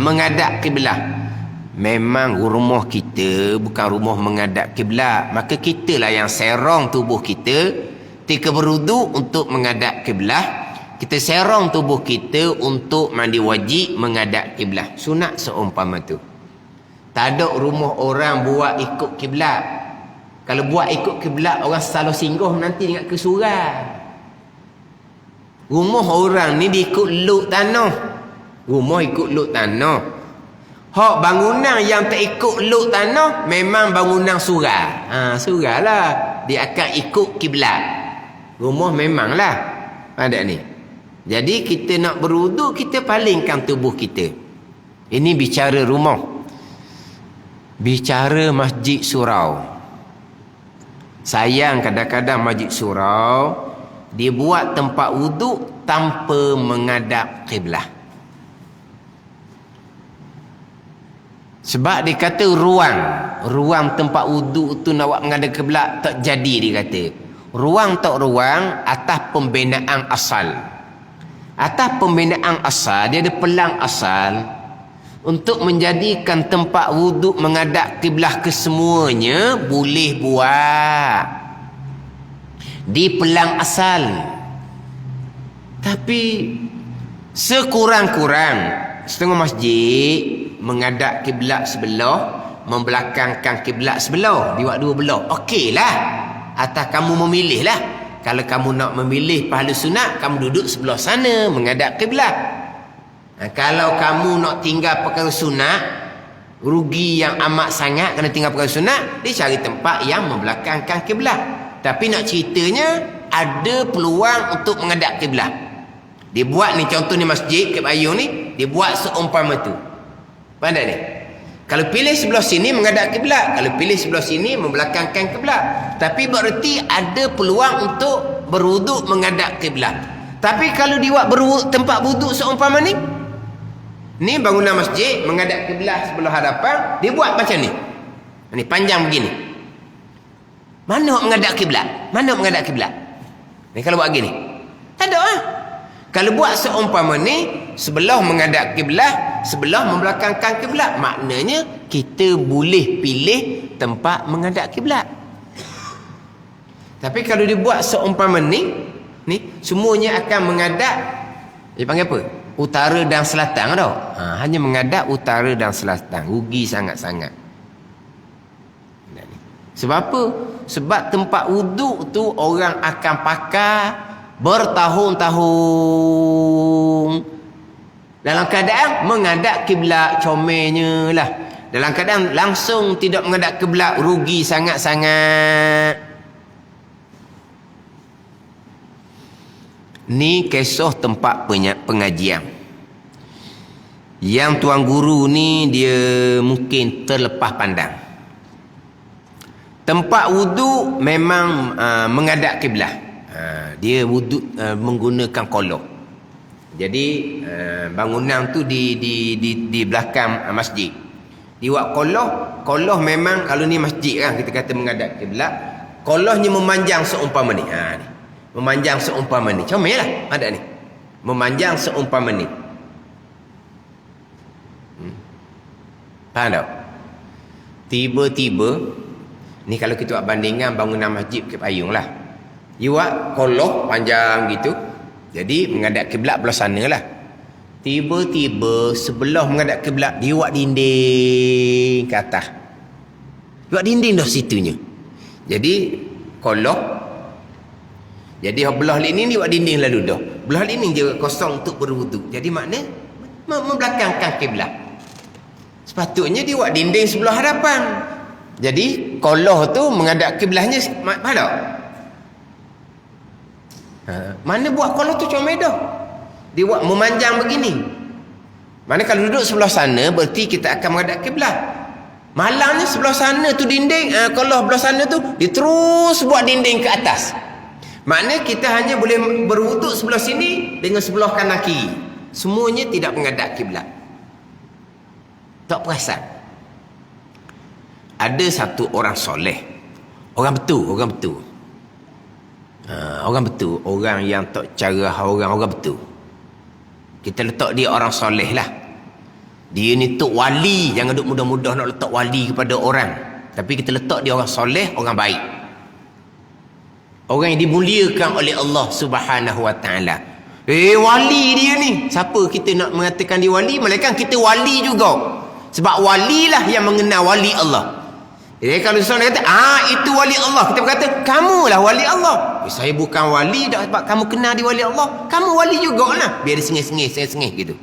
Menghadap kiblat. Memang rumah kita bukan rumah menghadap kiblat, maka kitalah yang serong tubuh kita ketika berwuduk untuk menghadap kiblat. Kita serong tubuh kita untuk mandi wajib menghadap kiblat. Sunat seumpama tu. Tak ada rumah orang buat ikut kiblat. Kalau buat ikut kiblat, orang selalu singgah nanti ingat kesuran. Rumah orang ni diikut luk tanah. Rumah ikut luk tanah. Hak bangunan yang tak ikut luk tanah memang bangunan surau. Surau lah. Dia akan ikut kiblat. Rumah memanglah ada ni. Jadi kita nak berwuduk, kita palingkan tubuh kita. Ini bicara rumah. Bicara masjid surau. Sayang kadang-kadang masjid surau dia buat tempat wuduk tanpa menghadap kiblat. Sebab dia kata ruang tempat wuduk tu nak buat menghadap kiblat tak jadi, dia kata. Ruang tak ruang atas pembinaan asal. Atas pembinaan asal, dia ada pelang asal untuk menjadikan tempat wuduk menghadap kiblat kesemuanya boleh buat di pelang asal. Tapi sekurang-kurang setengah masjid menghadap kiblat sebelah, membelakangkan kiblat sebelah, dibuat dua belah. Okeylah, atas kamu memilih lah. Kalau kamu nak memilih pahala sunat, kamu duduk sebelah sana menghadap kiblat. Kalau kamu nak tinggal perkara sunat, rugi yang amat sangat kena tinggal perkara sunat, dia cari tempat yang membelakangkan kiblat. Tapi nak ceritanya, ada peluang untuk menghadap kiblat. Dia buat ni, contoh ni masjid Kep Ayung ni, dia buat seumpama tu. Pandai ni? Kalau pilih sebelah sini menghadap kiblat, kalau pilih sebelah sini membelakangkan kiblat. Tapi bererti ada peluang untuk berwuduk menghadap kiblat. Tapi kalau dia buat tempat wuduk seumpama ni bangunan masjid menghadap kiblat sebelah hadapan, dia buat macam ni. Ni panjang begini. Mana menghadap kiblat? Mana menghadap kiblat? Ni kalau buat gini, tak ada ah. Kalau buat seumpama ni, sebelah menghadap kiblat, sebelah membelakangkan kiblat, maknanya kita boleh pilih tempat menghadap kiblat. Tapi kalau dibuat seumpama ni semuanya akan menghadap, dia panggil apa? Utara dan selatan tau. Hanya menghadap utara dan selatan. Rugi sangat-sangat. Sebab apa? Sebab tempat wuduk tu orang akan pakai bertahun-tahun dalam keadaan menghadap kiblat, comelnya lah. Dalam keadaan langsung tidak menghadap kiblat, rugi sangat-sangat. Ni kisah tempat pengajian. Yang tuan guru ni dia mungkin terlepas pandang. Tempat wuduk memang menghadap kiblat. Dia wuduk menggunakan kolok. Jadi bangunan tu di belakang masjid. Dia buat koloh memang kalau ni masjid kan, kita kata menghadap kiblat. Kolohnya memanjang seumpama ni. Ni. Memanjang seumpama ni. Comel lah ada ni. Memanjang seumpama ni. Faham tak? Tiba-tiba ni kalau kita buat bandingan bangunan masjid Kep Ayung lah. Dia buat koloh panjang gitu. Jadi menghadap kiblat belah sana lah. Tiba-tiba sebelah menghadap kiblat, dia buat dinding ke atas. Dia buat dinding dah situnya. Jadi koloh. Jadi belah ini dia buat dinding lalu dah. Belah ini je kosong untuk berwuduk. Jadi makna membelakangkan kiblat. Sepatutnya dia buat dinding sebelah hadapan. Jadi koloh tu menghadap kiblatnya mana? Mana buat koloh tu comel dah. Dia buat memanjang begini. Mana kalau duduk sebelah sana berarti kita akan menghadap kiblat. Malangnya sebelah sana tu dinding, koloh belah sana tu dia terus buat dinding ke atas. Maknanya kita hanya boleh berwuduk sebelah sini dengan sebelah kanan kiri. Semuanya tidak menghadap kiblat. Tak perasan. Ada satu orang soleh. Orang betul. Orang betul. Orang yang tak cara orang betul. Kita letak dia orang soleh lah. Dia ni tok wali. Jangan duk mudah-mudah nak letak wali kepada orang. Tapi kita letak dia orang soleh, orang baik. Orang yang dimuliakan oleh Allah Subhanahu Wa Taala. Wali dia ni. Siapa kita nak mengatakan dia wali? Melainkan kita wali juga. Sebab wali lah yang mengenal wali Allah. Jadi kalau seorang kata, itu wali Allah. Kita berkata, kamulah wali Allah. Saya bukan wali dah sebab kamu kenal di wali Allah. Kamu wali juga lah. Biar dia sengih gitu.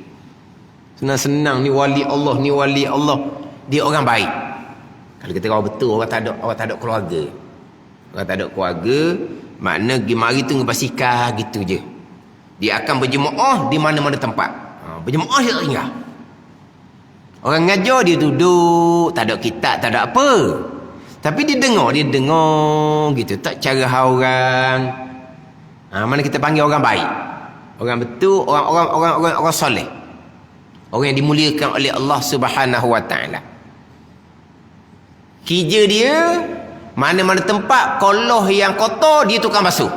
Senang-senang ni wali Allah, ni wali Allah. Dia orang baik. Kalau kita orang betul, orang tak ada keluarga. Orang tak ada keluarga, makna mari tunggu basikal gitu je. Dia akan berjemaah di mana-mana tempat. Berjemaah je tak tinggal. Orang ngajar dia duduk, tak ada kitab, tak ada apa. Tapi dia dengar gitu, tak cara orang. Mana kita panggil orang baik. Orang betul, orang soleh. Orang yang dimuliakan oleh Allah Subhanahu wa taala. Kerja dia mana-mana tempat koloh yang kotor dia tukang basuh.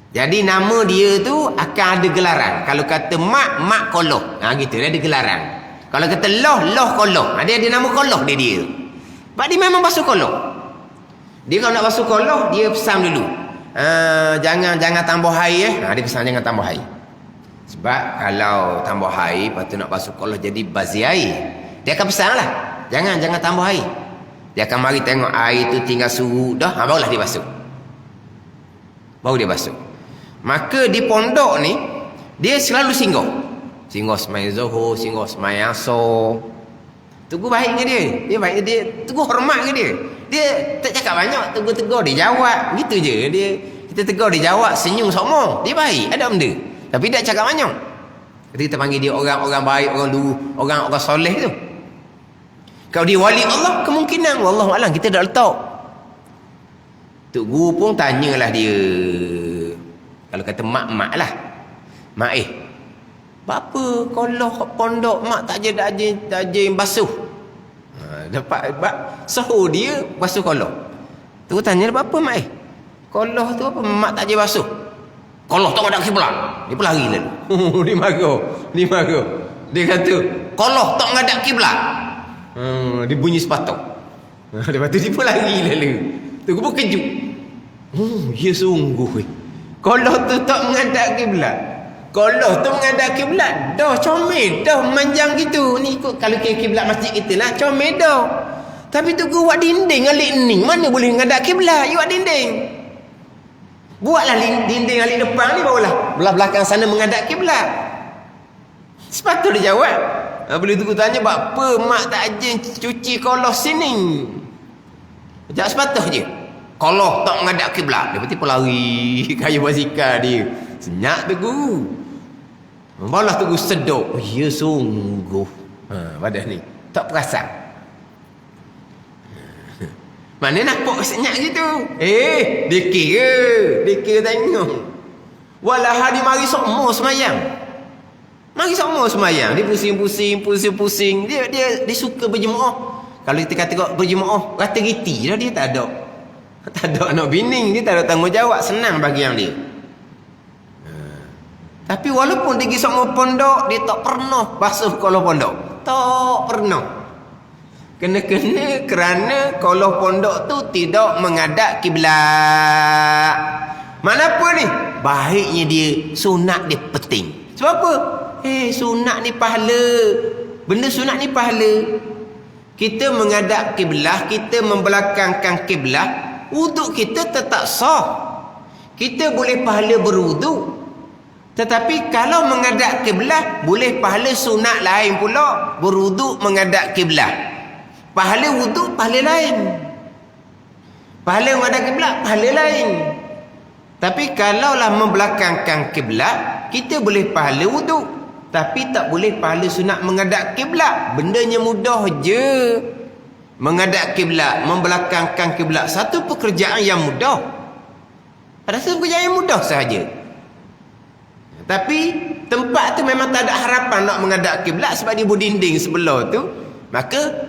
Jadi nama dia tu akan ada gelaran. Kalau kata mak koloh. Gitu dia ada gelaran. Kalau kata loh koloh. Dia ada nama koloh dia. Sebab dia memang basuh koloh. Dia kalau nak basuh koloh, dia pesan dulu. Jangan tambah air dia pesan jangan tambah air. Sebab kalau tambah air, lepas tu nak basuh koloh jadi bazir air. Dia akan pesan lah. Jangan tambah air. Dia akan mari tengok air tu tinggal surut dah, barulah dia basuh. Baru dia basuh. Maka di pondok ni dia selalu singgah semai Zuhur, singgah semai Asar. Tegur baik ke dia? Dia baik, dia tegur hormat ke dia? Dia tak cakap banyak, tegur dia jawab. Gitu je. Kita tegur dia jawab, senyum sokmo. Dia baik, ada benda. Tapi tak cakap banyak. Kita panggil dia orang baik, orang dulu, orang soleh tu. Kalau dia wali Allah, kemungkinan wallahu alam kita dah letak. Tok guru pun tanyalah dia. Kalau kata mak lah. Mak apa kalau pondok mak tak je basuh. Dapat sahur dia basuh koloh. Tu tanya apa mak koloh tu apa mak tak je basuh. Koloh tak ada kiblat. Dia pun lari lalu. Dia marah. Dia kata koloh tak ada kiblat. Dia bunyi sepatut. Lepas tu dia pun lari lalu. Tu pun kejut. Ya sungguh. Koloh tu tak menghadap kiblat. Koloh tu menghadap kiblat. Dah comel dah manjang gitu. Ni ikut kalau kiblat masjid kita lah comel dah. Tapi tu buat dinding alik ni mana boleh menghadap kiblat. You buat dinding. Buatlah dinding alik depan ni barulah belah belakang sana menghadap kiblat. Sepatut dia jawab. Bila tu tanya apa mak tak ajar cuci koloh sini. Jawab sepatut je. Koloh tak menghadap kiblat. Dia pun lari kayu basikal dia. Senyap tu guru. Barulah tu guru seduk. Ya sungguh. Badan ni tak perasan. Mana nampak senyap gitu. Dia kira tengok. Walah dia mari semua semayang. Dia pusing. Dia suka berjemaah. Kalau kita kata berjemaah, kata riti dah dia tak ada. Tak ada nak bining, dia tak ada tanggungjawab, senang bagi yang dia. Tapi walaupun dia pergi sama pondok, dia tak pernah basuh koloh pondok. Tak pernah. Kena-kena kerana koloh pondok tu tidak menghadap kiblat. Mana apa ni? Baiknya dia, sunat dia penting. Sebab apa? Sunat ni pahala. Benda sunat ni pahala. Kita menghadap kiblat, kita membelakangkan kiblat, wuduk kita tetap sah. Kita boleh pahala berwuduk. Tetapi kalau menghadap kiblat, boleh pahala sunat lain pula. Berwuduk menghadap kiblat. Pahala wuduk, pahala lain. Pahala menghadap kiblat, pahala lain. Tapi kalaulah membelakangkan kiblat, kita boleh pahala wuduk. Tapi tak boleh pahala sunat menghadap kiblat. Bendanya mudah je. Menghadap kiblat, membelakangkan kiblat, satu pekerjaan yang mudah. Ada satu pekerjaan yang mudah sahaja. Tapi tempat tu memang tak ada harapan nak menghadap kiblat sebab dia berdinding sebelah tu. Maka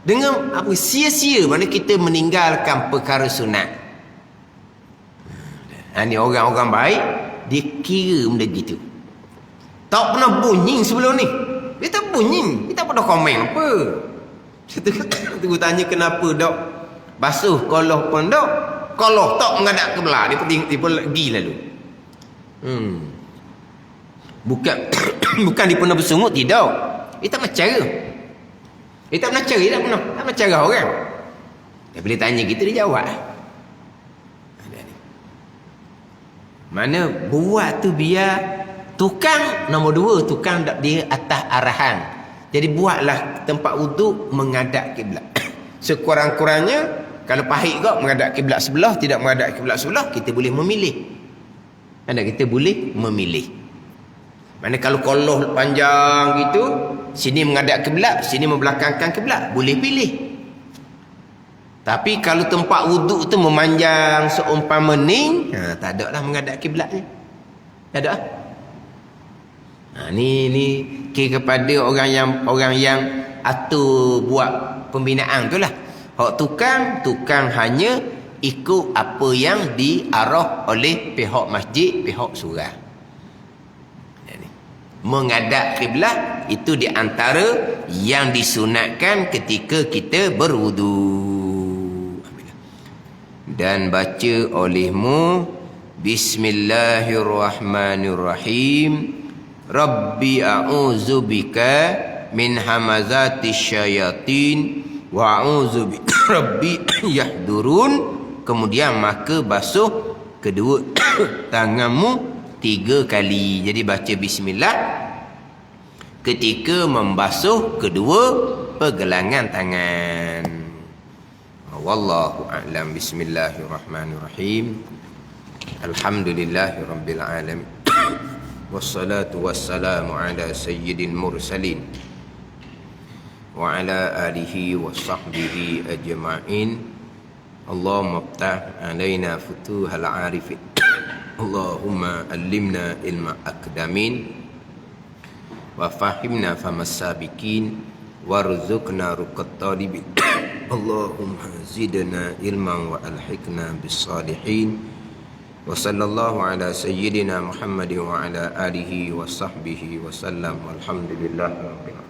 dengan sia-sia mana kita meninggalkan perkara sunat. Ni orang-orang baik dia kira benda gitu. Tak pernah bunyi sebelum ni. Dia tak bunyi. Dia tak pernah komen apa. Tunggu tanya kenapa dok basuh koloh pondok, koloh tak menghadap kiblat. Dia pun pergi lalu. Bukan dia pernah bersungut, tidak. Dia tak nak cara. Dia tak nak cara orang. Dia boleh tanya kita, dia jawab. Mana buat tu biar tukang nombor 2, tukang dia atas arahan. Jadi buatlah tempat wuduk menghadap kiblat. Sekurang-kurangnya kalau pahit kau menghadap kiblat sebelah, tidak menghadap kiblat sebelah, kita boleh memilih. Kita boleh memilih. Mana kalau koloh panjang gitu, sini menghadap kiblat, sini membelakangkan kiblat, boleh pilih. Tapi kalau tempat wuduk tu memanjang seumpama ni, tak ada lah menghadap kiblatnya. Ada. Ni kira kepada orang yang atur buat pembinaan tu lah. Hak tukang hanya ikut apa yang diarah oleh pihak masjid, pihak surau. Menghadap kiblat itu di antara yang disunatkan ketika kita berwudu. Dan baca olehmu Bismillahirrahmanirrahim. Rabbi a'udzubika min hamazatis syayatin wa a'udzubika rabbi yahdurun. Kemudian maka basuh kedua tanganmu 3 kali. Jadi baca bismillah ketika membasuh kedua pergelangan tangan. Wallahu a'lam. Bismillahirrahmanirrahim. Alhamdulillahirabbil alamin. Wassalatu wassalamu ala sayyidil mursalin wa ala alihi wa sahbihi ajma'in. Allahumma iftah alaina futuhal arifin. Allahumma allimna ilma akdamin wa fahimna famas sabiqin warzuqna ruqat talibin. Allahumma zidna ilman wa alhiqna bis salihin. Wa sallallahu ala sayyidina Muhammadin wa ala alihi wa sahbihi wa sallam. Walhamdulillah rabbil alamin.